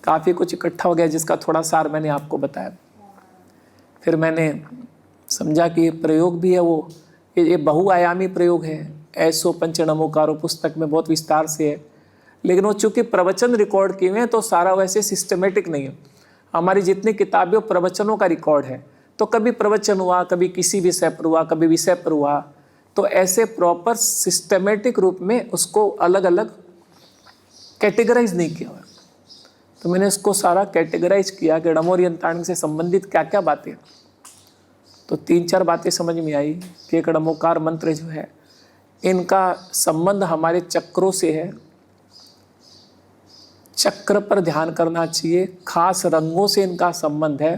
काफ़ी कुछ इकट्ठा हो गया जिसका थोड़ा सार मैंने आपको बताया। फिर मैंने समझा कि ये प्रयोग भी है, वो ये बहुआयामी प्रयोग है। ऐसो पंचनमोकारो पुस्तक में बहुत विस्तार से है, लेकिन वो चूँकि प्रवचन रिकॉर्ड किए हुए हैं तो सारा वैसे सिस्टमेटिक नहीं है। हमारी जितनी किताबें वो प्रवचनों का रिकॉर्ड है, तो कभी प्रवचन हुआ, कभी किसी विषय पर हुआ, कभी विषय पर हुआ, तो ऐसे प्रॉपर सिस्टमेटिक रूप में उसको अलग अलग कैटेगराइज नहीं किया हुआ। तो मैंने इसको सारा कैटेगराइज किया कि णमोरियंताण से संबंधित क्या क्या बातें। तो 3-4 बातें समझ में आई कि एक णमोकार मंत्र जो है, इनका संबंध हमारे चक्रों से है। चक्र पर ध्यान करना चाहिए, खास रंगों से इनका संबंध है,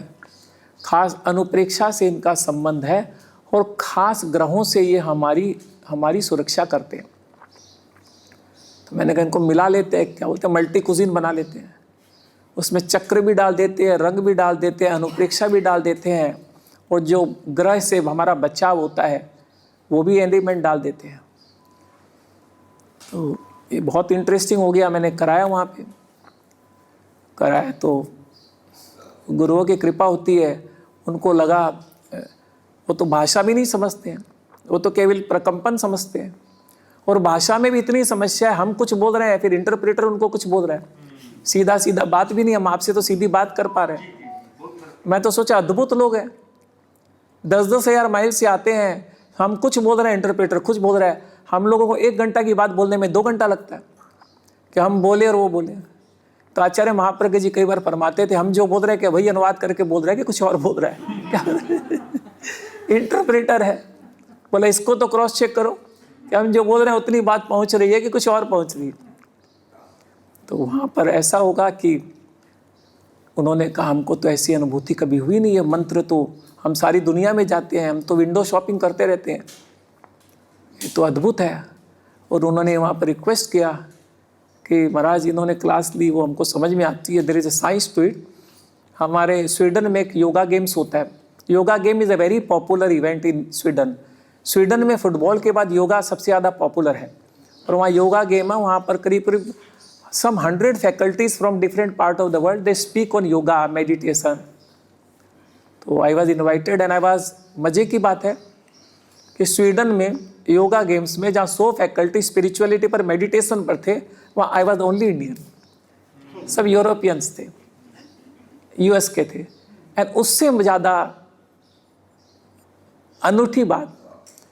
खास अनुप्रेक्षा से इनका संबंध है, और खास ग्रहों से ये हमारी सुरक्षा करते हैं। तो मैंने कहा इनको मिला लेते हैं, क्या बोलते हैं, मल्टी कुजीन बना लेते हैं। उसमें चक्र भी डाल देते हैं, रंग भी डाल देते हैं, अनुप्रेक्षा भी डाल देते हैं, और जो ग्रह से हमारा बचाव होता है वो भी एलिमेंट डाल देते हैं। तो ये बहुत इंटरेस्टिंग हो गया। मैंने कराया, वहाँ पे कराया तो गुरुओं की कृपा होती है। उनको लगा, वो तो भाषा भी नहीं समझते हैं, वो तो केवल प्रकंपन समझते हैं, और भाषा में भी इतनी समस्या है, हम कुछ बोल रहे हैं फिर इंटरप्रेटर उनको कुछ बोल रहा है, सीधा सीधा बात भी नहीं, हम आपसे तो सीधी बात कर पा रहे हैं। मैं तो सोचा अद्भुत लोग हैं, 10-10 हज़ार माइल से आते हैं, हम कुछ बोल रहे हैं, इंटरप्रेटर कुछ बोल रहा है। हम लोगों को 1 घंटा की बात बोलने में 2 घंटा लगता है कि हम बोले और वो बोले। तो आचार्य महाप्रज्ञ जी कई बार फरमाते थे, हम जो बोल रहे हैं कि वही अनुवाद करके बोल रहे हैं कि कुछ और बोल रहा है क्या इंटरप्रेटर है। बोला इसको तो क्रॉस चेक करो कि हम जो बोल रहे हैं उतनी बात पहुंच रही है कि कुछ और पहुंच रही है। तो वहाँ पर ऐसा होगा कि उन्होंने कहा हमको तो ऐसी अनुभूति कभी हुई नहीं है। मंत्र तो हम सारी दुनिया में जाते हैं, हम तो विंडो शॉपिंग करते रहते हैं, ये तो अद्भुत है। और उन्होंने वहाँ पर रिक्वेस्ट किया कि महाराज इन्होंने क्लास ली, वो हमको समझ में आती है, there is a science to it. हमारे स्वीडन में एक योगा गेम्स होता है। Yoga game is a very popular event in Sweden. Sweden में फुटबॉल के बाद योगा सबसे ज़्यादा पॉपुलर है, और वहाँ योगा गेम है। वहाँ पर करीब करीब some 100 faculties from different part of the world, they speak on yoga meditation. तो I was invited and I was, मज़े की बात है कि स्वीडन में योगा गेम्स में जहाँ 100 फैकल्टी स्पिरिचुअलिटी पर मेडिटेशन पर थे, वहाँ आई वॉज ओनली इंडियन। सब यूरोपियंस थे, यूएस के थे। एंड उससे ज़्यादा अनूठी बात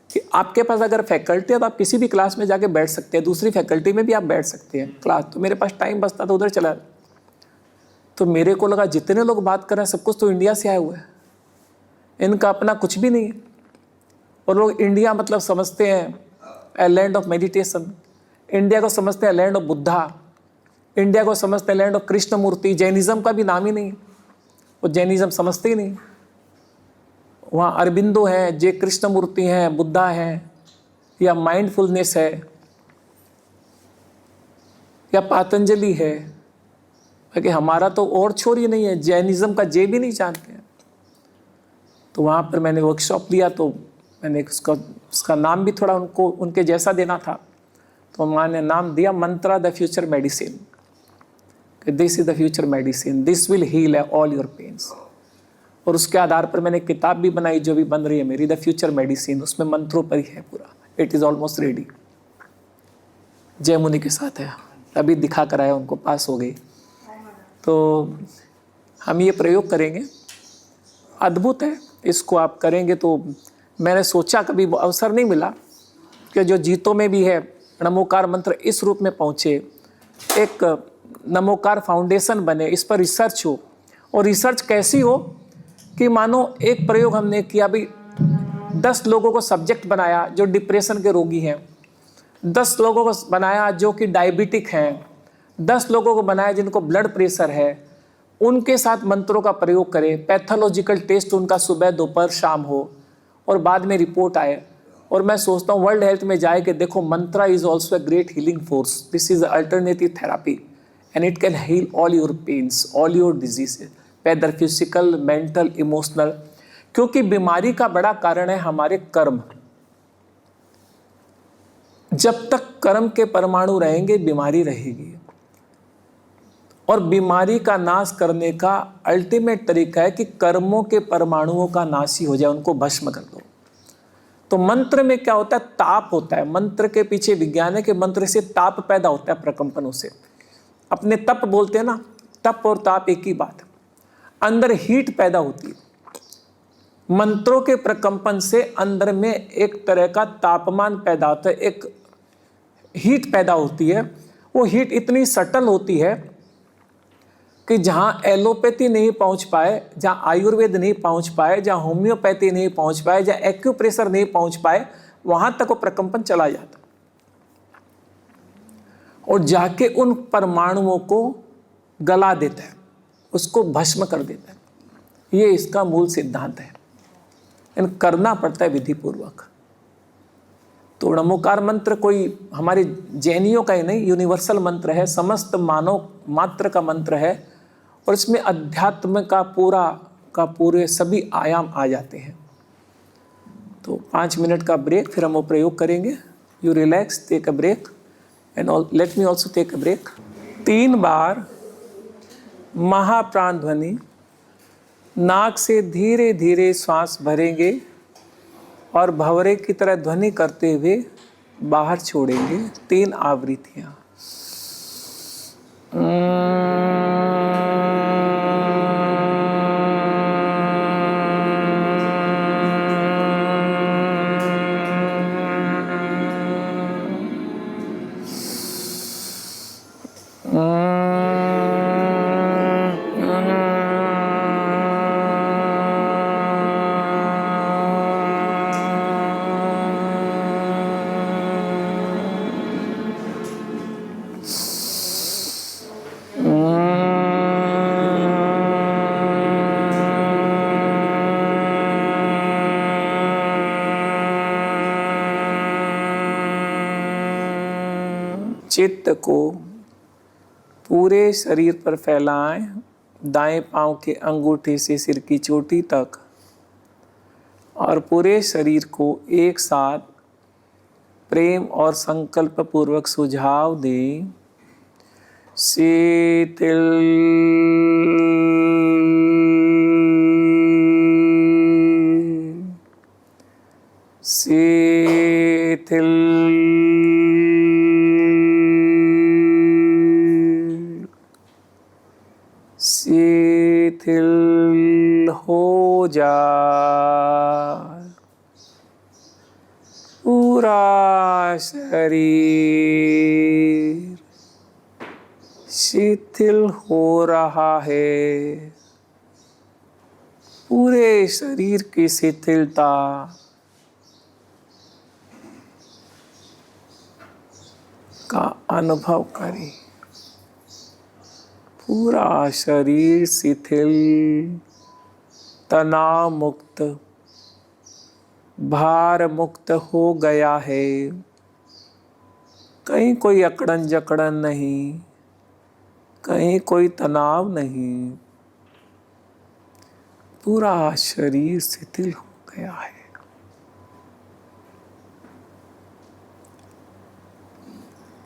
कि आपके पास अगर फैकल्टी है तो आप किसी भी क्लास में जाके बैठ सकते हैं, दूसरी फैकल्टी में भी आप बैठ सकते हैं क्लास। तो मेरे पास टाइम बचता तो उधर चला। तो मेरे को लगा जितने लोग बात कर रहे हैं सब कुछ तो इंडिया से आए हुए हैं, इनका अपना कुछ भी नहीं है। और लोग इंडिया मतलब समझते हैं a land of meditation, India को समझते हैं लैंड ऑफ बुद्धा, इंडिया को समझते हैं land of Krishnamurti. Jainism का भी नाम ही नहीं, वो जैनिज़्म समझते ही नहीं। वहाँ अरबिंदो है, जे कृष्ण मूर्ति हैं, बुद्धा है, या माइंडफुलनेस है, या पातंजलि है। क्योंकि हमारा तो और छोर ही नहीं है, जैनिज़्म का जे भी नहीं जानते हैं। तो वहाँ पर मैंने वर्कशॉप लिया, तो मैंने उसका नाम भी थोड़ा उनको उनके जैसा देना था। तो मैंने नाम दिया मंत्रा द फ्यूचर मेडिसिन, कि this is the future medicine, this will heal all your pains. और उसके आधार पर मैंने किताब भी बनाई जो भी बन रही है मेरी, द फ्यूचर मेडिसिन। उसमें मंत्रों पर ही है पूरा, इट इज़ ऑलमोस्ट रेडी। जय मुनि के साथ है, अभी दिखा कर आया, उनको पास हो गई। तो हम ये प्रयोग करेंगे, अद्भुत है। इसको आप करेंगे तो मैंने सोचा, कभी अवसर नहीं मिला कि जो जीतों में भी है नमोकार मंत्र इस रूप में पहुँचे, एक नमोकार फाउंडेशन बने, इस पर रिसर्च हो। और रिसर्च कैसी हो कि मानो एक प्रयोग हमने किया, भी 10 लोगों को सब्जेक्ट बनाया जो डिप्रेशन के रोगी हैं, 10 लोगों को बनाया जो कि डायबिटिक हैं, 10 लोगों को बनाया जिनको ब्लड प्रेशर है, उनके साथ मंत्रों का प्रयोग करें। पैथोलॉजिकल टेस्ट उनका सुबह दोपहर शाम हो, और बाद में रिपोर्ट आए। और मैं सोचता हूँ वर्ल्ड हेल्थ में जाए कि देखो mantra is also a great healing force, this is alternative therapy and it can heal all your pains, all your diseases, whether physical, mental, emotional. क्योंकि बीमारी का बड़ा कारण है हमारे कर्म। जब तक कर्म के परमाणु रहेंगे बीमारी रहेगी। और बीमारी का नाश करने का अल्टीमेट तरीका है कि कर्मों के परमाणुओं का नाश ही हो जाए, उनको भस्म कर दो। तो मंत्र में क्या होता है, ताप होता है। मंत्र के पीछे विज्ञान है कि मंत्र से ताप पैदा होता है, प्रकंपनों से। अपने तप बोलते हैं ना, तप और ताप एक ही बात है। अंदर हीट पैदा होती है मंत्रों के प्रकंपन से, अंदर में एक तरह का तापमान पैदा होता है, एक हीट पैदा होती है। वो हीट इतनी सटल होती है कि जहां एलोपैथी नहीं पहुंच पाए, जहां आयुर्वेद नहीं पहुंच पाए, जहां होम्योपैथी नहीं पहुंच पाए, जहां एक्यूप्रेशर नहीं पहुंच पाए, वहां तक वो प्रकंपन चला जाता और जाके उन परमाणुओं को गला देता है, उसको भस्म कर देता है। ये इसका मूल सिद्धांत है। करना पड़ता है विधि पूर्वक। तो नमोकार मंत्र कोई हमारे जैनियों का ही नहीं, यूनिवर्सल मंत्र है, समस्त मानव मात्र का मंत्र है। और इसमें अध्यात्म का पूरे सभी आयाम आ जाते हैं। तो 5 मिनट का ब्रेक, फिर हम वो प्रयोग करेंगे। You relax, take a break and let me also take a break. 3 बार महाप्राण ध्वनि, नाक से धीरे धीरे श्वास भरेंगे और भंवरे की तरह ध्वनि करते हुए बाहर छोड़ेंगे। 3 आवृत्तियां। चित्त को पूरे शरीर पर फैलाएं, दाएं पांव के अंगूठे से सिर की चोटी तक, और पूरे शरीर को एक साथ प्रेम और संकल्प पूर्वक सुझाव दें। शीतल शीतल शिथिल हो जाए पूरा शरीर, शिथिल हो रहा है। पूरे शरीर की शिथिलता का अनुभव करें। पूरा शरीर शिथिल, तनाव मुक्त, भार मुक्त हो गया है। कहीं कोई अकड़न जकड़न नहीं, कहीं कोई तनाव नहीं। पूरा शरीर शिथिल हो गया है।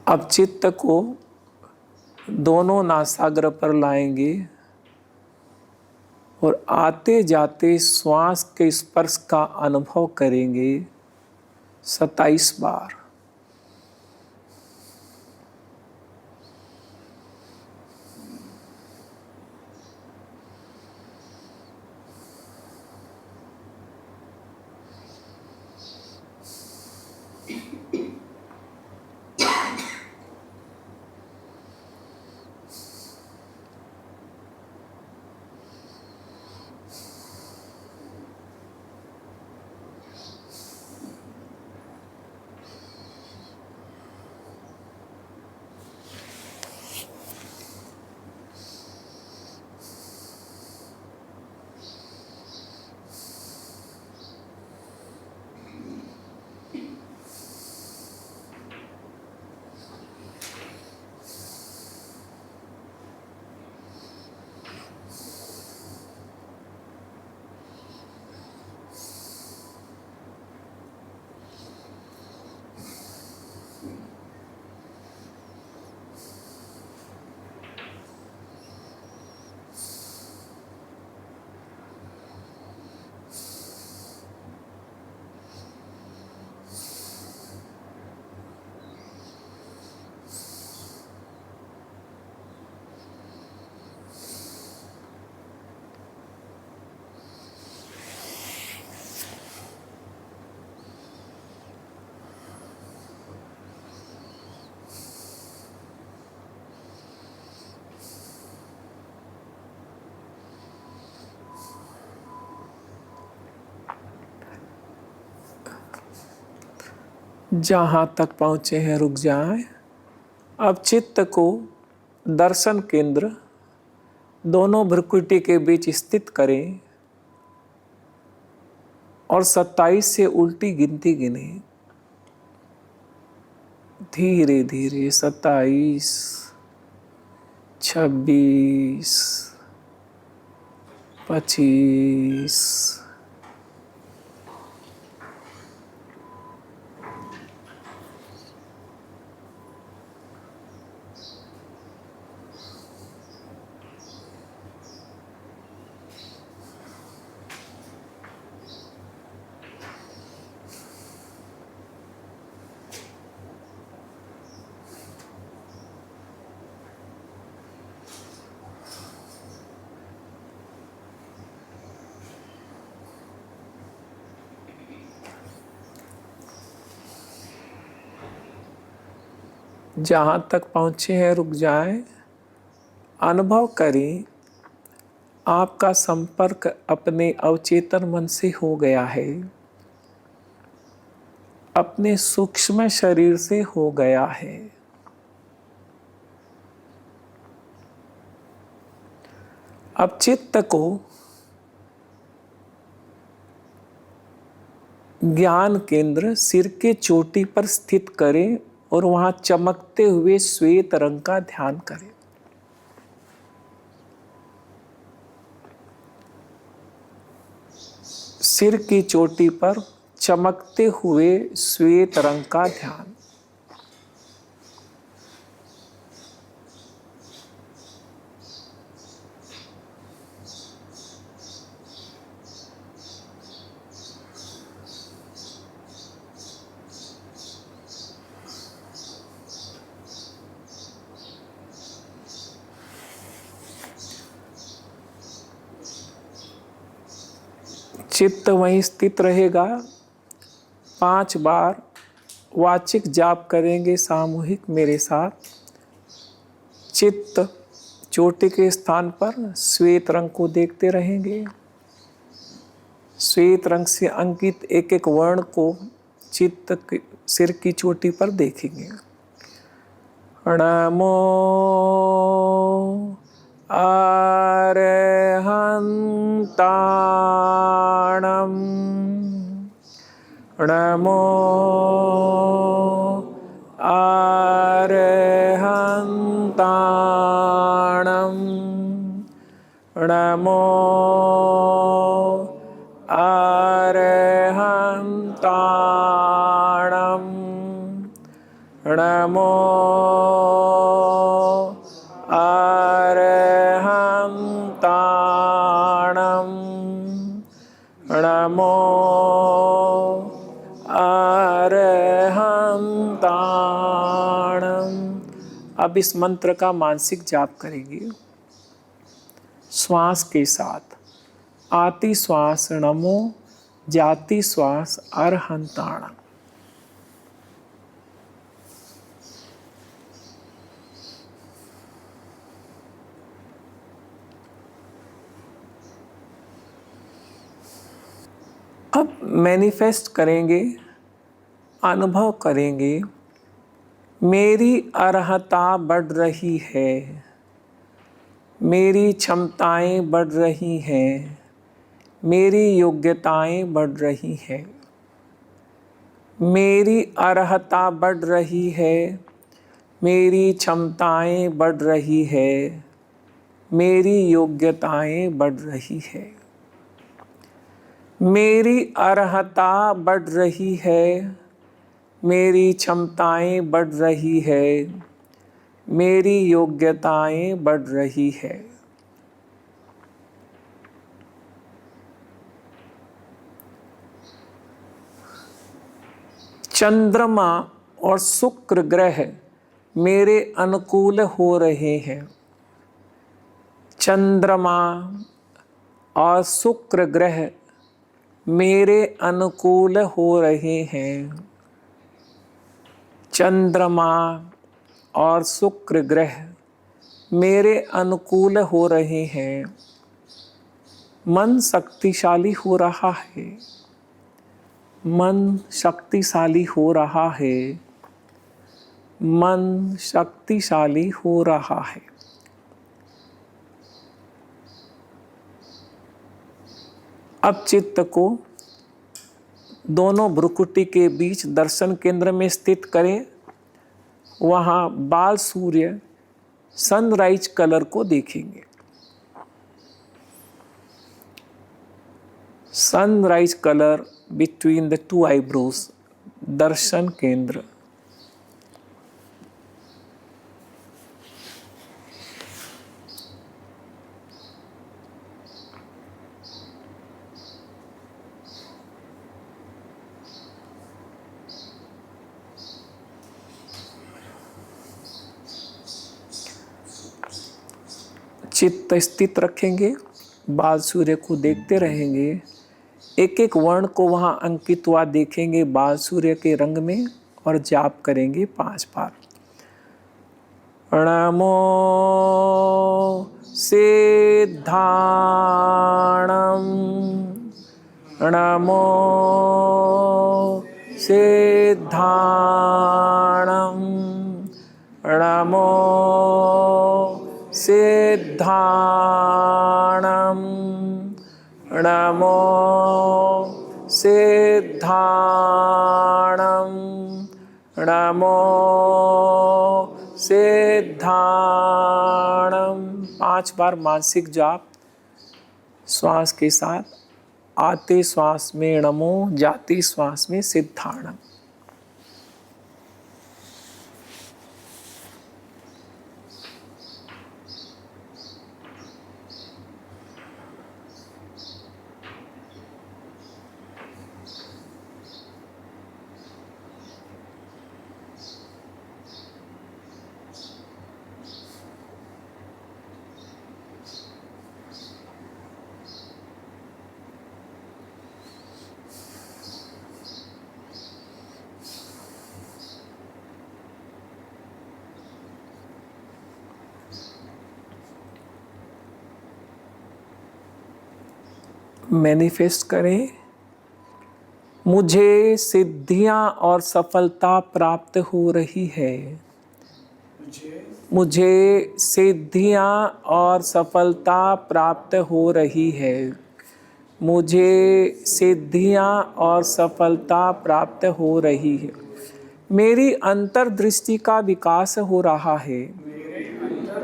अब चित्त को दोनों नासाग्र पर लाएंगे और आते जाते श्वास के स्पर्श का अनुभव करेंगे 27 बार। जहाँ तक पहुँचे हैं रुक जाएं। अब चित्त को दर्शन केंद्र दोनों भ्रुकुटी के बीच स्थित करें और 27 से उल्टी गिनती गिने। धीरे धीरे 27, 26, 25, जहाँ तक पहुँचे हैं रुक जाएं। अनुभव करें आपका संपर्क अपने अवचेतन मन से हो गया है, अपने सूक्ष्म शरीर से हो गया है। अब चित्त को ज्ञान केंद्र सिर के चोटी पर स्थित करें और वहां चमकते हुए श्वेत रंग का ध्यान करें। सिर की चोटी पर चमकते हुए श्वेत रंग का ध्यान। चित्त वहीं स्थित रहेगा। 5 बार वाचिक जाप करेंगे सामूहिक मेरे साथ। चित्त चोटी के स्थान पर श्वेत रंग को देखते रहेंगे। श्वेत रंग से अंकित एक एक वर्ण को चित्त सिर की चोटी पर देखेंगे। नमो अरहन्ताणं, नमो अरहन्ताणं, नमो अरहन्ताणं, नमो अरहन्ताणं, नमो अरहन्ताणं। अब इस मंत्र का मानसिक जाप करेंगे श्वास के साथ। आती श्वास नमो, जाती श्वास अरहन्ताणं। अब मैनिफेस्ट करेंगे, अनुभव करेंगे, मेरी अर्हता बढ़ रही है, मेरी क्षमताएं बढ़ रही हैं, मेरी योग्यताएं बढ़ रही हैं। मेरी अर्हता बढ़ रही है, मेरी क्षमताएं बढ़ रही है, मेरी योग्यताएं बढ़ रही है। मेरी अर्हता बढ़ रही है, मेरी क्षमताएं बढ़ रही है, मेरी योग्यताएं बढ़ रही है। चंद्रमा और शुक्र ग्रह मेरे अनुकूल हो रहे हैं। चंद्रमा और शुक्र ग्रह मेरे अनुकूल हो रहे हैं। चंद्रमा और शुक्र ग्रह मेरे अनुकूल हो रहे हैं। मन शक्तिशाली हो रहा है। मन शक्तिशाली हो रहा है, मन शक्तिशाली हो रहा है। अब चित्त को दोनों भ्रुकुटी के बीच दर्शन केंद्र में स्थित करें। वहाँ बाल सूर्य सनराइज कलर को देखेंगे। Sunrise colour between the two eyebrows, दर्शन केंद्र। चित्त स्थित रखेंगे, बाल सूर्य को देखते रहेंगे। एक एक वर्ण को वहाँ अंकित हुआ देखेंगे बाल सूर्य के रंग में, और जाप करेंगे 5 बार। नमो सिद्धाणम, नमो सिद्धाणम, नमो सिद्धाणम, नमो सिद्धाणम, नमो सिद्धाणम। 5 बार मानसिक जाप श्वास के साथ। आते श्वास में नमो, जाते श्वास में सिद्धाणम। मैनिफेस्ट करें, मुझे सिद्धियां और सफलता प्राप्त हो रही है। मुझे सिद्धियां और सफलता प्राप्त हो रही है। मुझे सिद्धियां और सफलता प्राप्त हो रही है। मेरी अंतर्दृष्टि का विकास हो रहा है।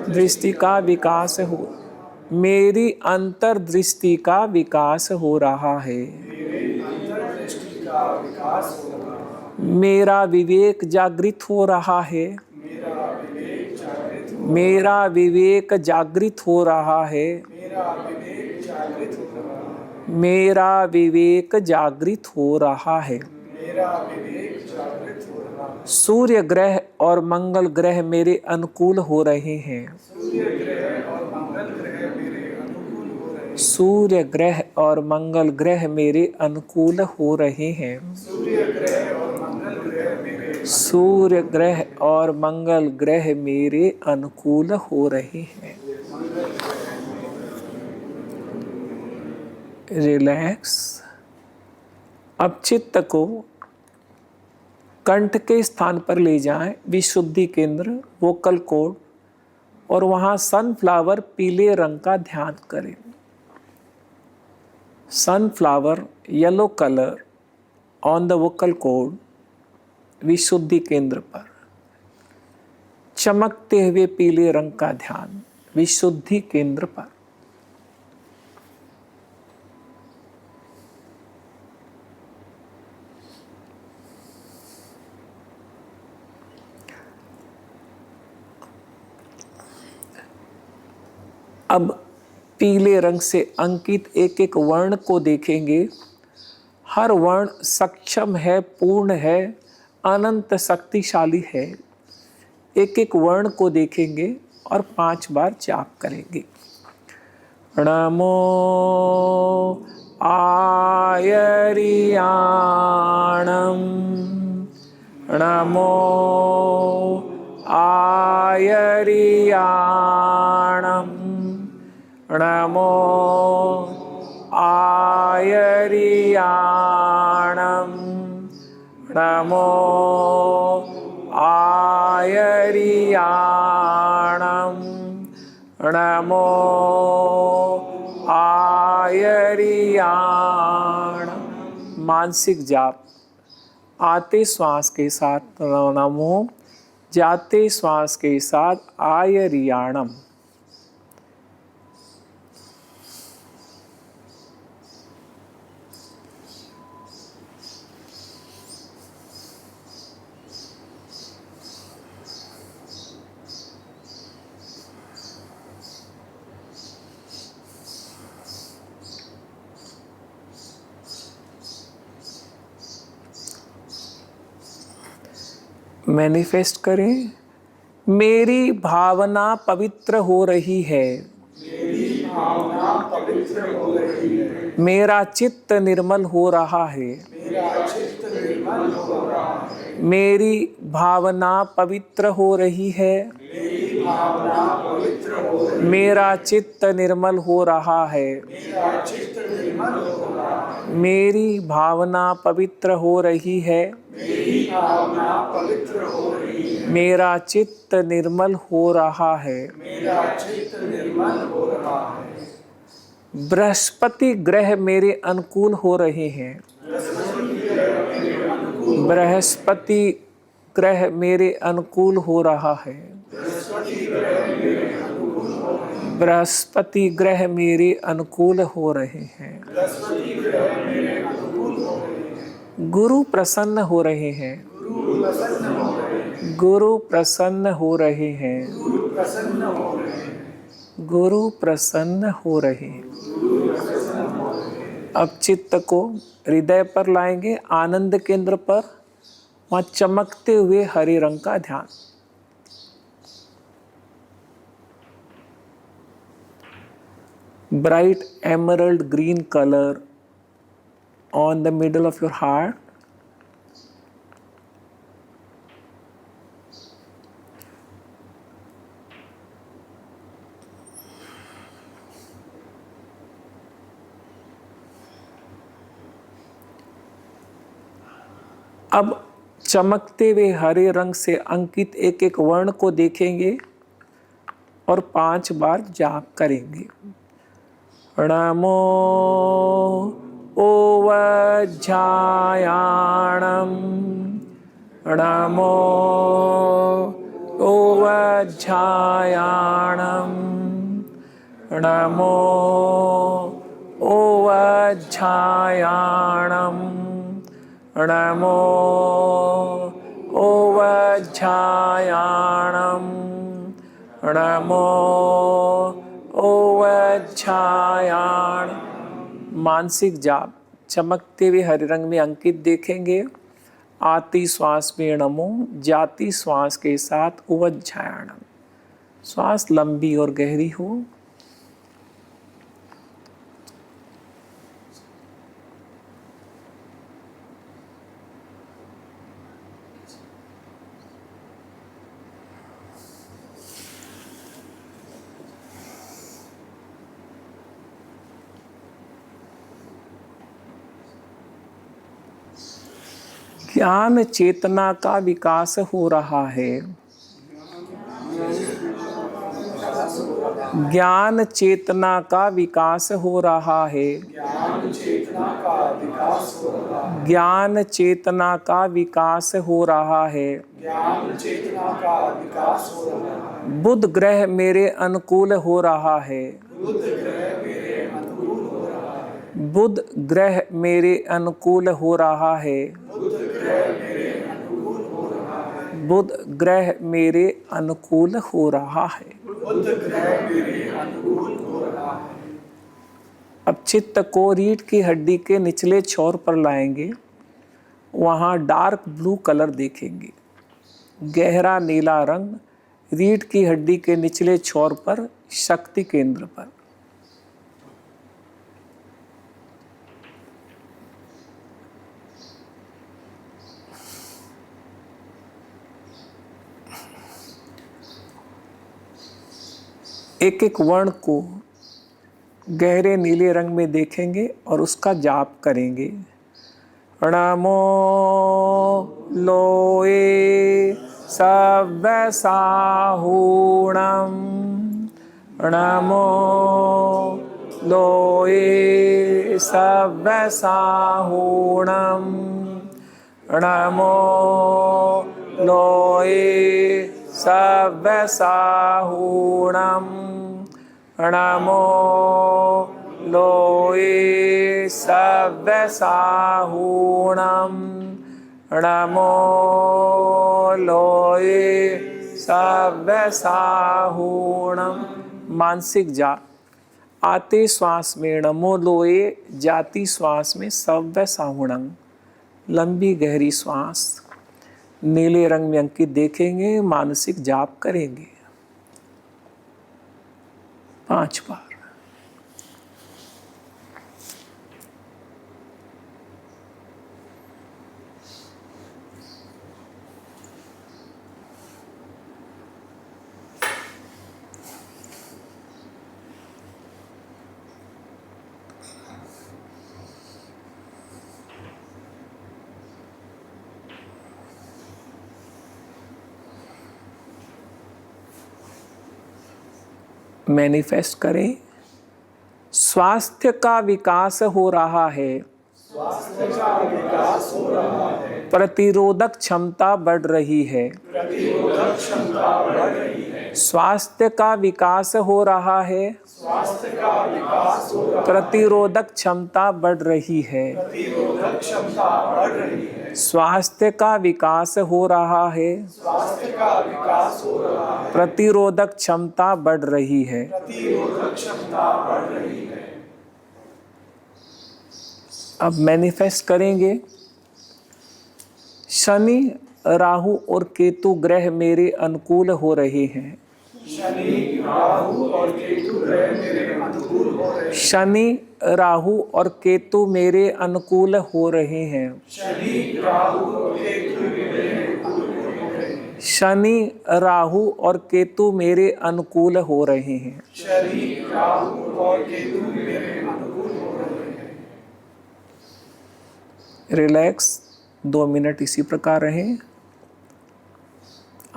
दृष्टि का विकास हो, मेरी अंतर्दृष्टि का विकास हो रहा है। मेरा विवेक जागृत हो रहा है। मेरा विवेक जागृत हो रहा है। मेरा विवेक जागृत हो रहा है। सूर्य ग्रह और मंगल ग्रह मेरे अनुकूल हो रहे हैं। सूर्य ग्रह और मंगल ग्रह मेरे अनुकूल हो रहे हैं। सूर्य ग्रह और मंगल ग्रह मेरे अनुकूल हो रहे हैं। रिलैक्स। अब चित्त को कंठ के स्थान पर ले जाएं, विशुद्धि केंद्र, वोकल कॉर्ड, और वहां सनफ्लावर पीले रंग का ध्यान करें। Sunflower yellow colour on the vocal cord, विशुद्धि केंद्र पर। चमकते हुए पीले रंग का ध्यान विशुद्धि केंद्र पर। अब पीले रंग से अंकित एक एक वर्ण को देखेंगे। हर वर्ण सक्षम है, पूर्ण है, अनंत शक्तिशाली है। एक एक वर्ण को देखेंगे और 5 बार जाप करेंगे। नमो आयरियाणम, नमो आयरियाणम, नमो आयरियाणम, नमो आयरियाणम, नमो आयरियाणम। मानसिक जाप। आते श्वास के साथ नमो, जाते श्वास के साथ आयरियाणम। मैनिफेस्ट करें, मेरी भावना पवित्र हो रही है,
मेरी भावना पवित्र हो रही है,
मेरा चित्त निर्मल हो रहा है,
मेरा चित्त निर्मल हो रहा है,
मेरी भावना पवित्र हो रही है,
मेरी भावना पवित्र हो रही है,
मेरा चित्त निर्मल हो रहा है,
मेरा चित्त निर्मल हो रहा है,
मेरी भावना पवित्र हो रही है,
मेरी भावना पवित्र हो रही है,
मेरा चित्त निर्मल हो रहा है।
मेरा चित्त निर्मल हो रहा है।
बृहस्पति ग्रह मेरे अनुकूल हो रहे हैं, बृहस्पति ग्रह मेरे अनुकूल हो रहा है, बृहस्पति ग्रह मेरे अनुकूल हो रहे हैं, गुरु प्रसन्न हो रहे हैं, गुरु प्रसन्न हो रहे हैं, गुरु प्रसन्न हो रहे हैं। अब चित्त को हृदय पर लाएंगे, आनंद केंद्र पर, वहाँ चमकते हुए हरे रंग का ध्यान। Bright emerald green colour on the middle of your heart. अब चमकते हुए हरे रंग से अंकित एक एक वर्ण को देखेंगे और 5 बार जाप करेंगे। नमो ओवज्झायाणं, नमो ओवज्झायाणं, नमो ओवज्झायाणं, नमो ओवज्झायाणं, नमो ओवज्झायाणं। मानसिक जाप। चमकते हुए हरे रंग में अंकित देखेंगे। आती श्वास में नमो, जाती श्वास के साथ ओवज्झायाणं। श्वास लंबी और गहरी हो। ज्ञान चेतना का विकास हो रहा है। ज्ञान चेतना का विकास हो रहा है।
ज्ञान चेतना का विकास हो रहा है।
ज्ञान चेतना का विकास हो रहा है।
ज्ञान चेतना का विकास हो रहा है।
बुध ग्रह मेरे अनुकूल हो रहा है।
बुध ग्रह मेरे अनुकूल हो रहा है।
बुध ग्रह मेरे अनुकूल हो रहा है।
बुध ग्रह मेरे अनुकूल हो रहा है।
बुध ग्रह मेरे अनुकूल हो रहा है।
बुध ग्रह मेरे अनुकूल हो रहा है।
अब चित्त को रीढ़ की हड्डी के निचले छोर पर लाएंगे। वहाँ डार्क ब्लू कलर देखेंगे। गहरा नीला रंग रीढ़ की हड्डी के निचले छोर पर, शक्ति केंद्र पर। एक एक वर्ण को गहरे नीले रंग में देखेंगे और उसका जाप करेंगे। नमो लोए सव्यसाहूणं नमो लोए सव्यसाहूणं नमो लोए सव्यसाहूणं नमो लोए सव्यसाहूणं नमो लोए सव्यसाहूणं। मानसिक जाप। आते श्वास में नमो लोए, जाती श्वास में सव्यसाहूणं। लंबी गहरी श्वास नीले रंग में अंकित देखेंगे, मानसिक जाप करेंगे 5 बार। मैनिफेस्ट करें, स्वास्थ्य का विकास हो रहा है,
स्वास्थ्य का विकास हो रहा है,
प्रतिरोधक क्षमता बढ़ रही है,
प्रतिरोधक क्षमता बढ़ रही है,
स्वास्थ्य का विकास हो रहा है,
स्वास्थ्य का विकास हो रहा है,
प्रतिरोधक क्षमता बढ़ रही है,
प्रतिरोधक क्षमता बढ़ रही है,
स्वास्थ्य का विकास हो रहा है,
स्वास्थ्य का विकास हो रहा है,
प्रतिरोधक क्षमता बढ़ रही है।
प्रतिरोधक क्षमता बढ़ रही है।
अब मैनिफेस्ट करेंगे, शनि, राहु और केतु ग्रह मेरे अनुकूल हो रहे हैं।
शनि, राहु और केतु ग्रह मेरे अनुकूल हो रहे हैं।
शनि, राहु और केतु मेरे अनुकूल हो रहे हैं।
शनि, राहु और केतु मेरे अनुकूल हो रहे हैं।
शनि, राहु और केतु मेरे अनुकूल हो रहे हैं।
शनि, राहु और केतु मेरे अनुकूल हो रहे हैं।
रिलैक्स 2 मिनट इसी प्रकार रहें।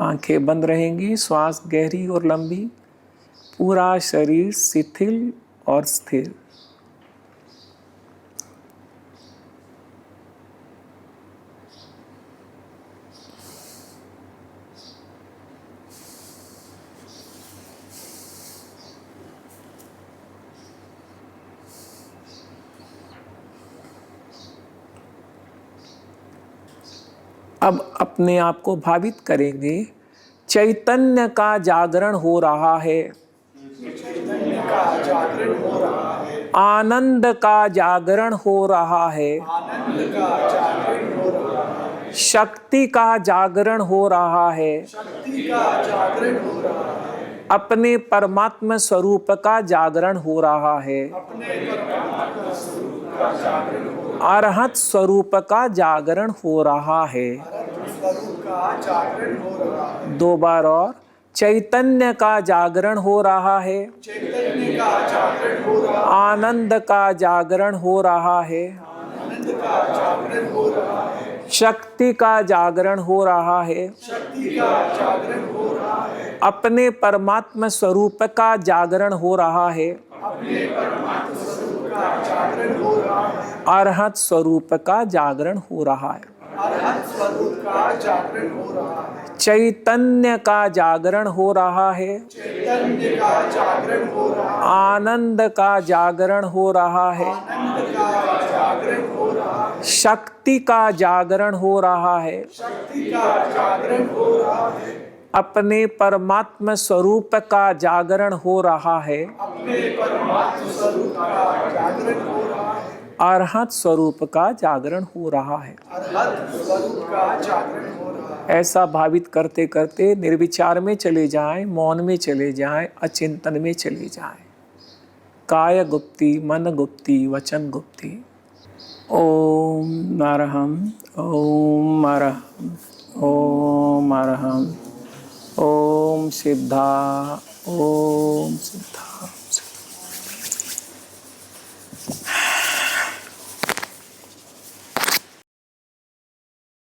आंखें बंद रहेंगी, श्वास गहरी और लंबी, पूरा शरीर शिथिल और स्थिर। अब अपने आप को भावित करेंगे, चैतन्य का जागरण हो रहा है,
चैतन्य का जागरण हो रहा है,
आनंद का जागरण हो रहा है,
आनंद का जागरण हो रहा है,
शक्ति का जागरण हो रहा है,
शक्ति का जागरण हो रहा है,
अपने परमात्मा स्वरूप का जागरण हो रहा है,
अपने परमात्मा स्वरूप का जागरण हो रहा है,
अरहत स्वरूप का जागरण हो रहा है।
स्वरूप का जागरण हो रहा है।
2 बार और, चैतन्य का जागरण हो रहा है,
चैतन्य का जागरण हो रहा है,
आनंद का जागरण हो रहा है,
आनंद का जागरण हो रहा है,
शक्ति का जागरण हो रहा है,
शक्ति का जागरण हो रहा है,
अपने परमात्मा स्वरूप का जागरण हो रहा है,
अपने परमात्मा स्वरूप का जागरण हो रहा है,
अरहत स्वरूप का जागरण हो रहा है,
अरहत स्वरूप का जागरण हो रहा है,
चैतन्य का जागरण हो रहा है,
चैतन्य का जागरण हो रहा है,
आनंद का जागरण हो रहा है,
आनंद का जागरण हो रहा है,
शक्ति का जागरण हो रहा है,
शक्ति का जागरण हो रहा है,
अपने परमात्मा स्वरूप का जागरण हो रहा है,
अपने परमात्मा स्वरूप का जागरण हो रहा है,
अरहत स्वरूप का जागरण हो रहा है।
अरहत स्वरूप का जागरण हो रहा है।
ऐसा भावित करते करते निर्विचार में चले जाएं, मौन में चले जाएं, अचिंतन में चले जाएं। काय गुप्ति, मन गुप्ति, वचन गुप्ति। ओम अरहम, ओम अरहम, ओम अरहम, ओम सिद्धा, ओम सिद्धा।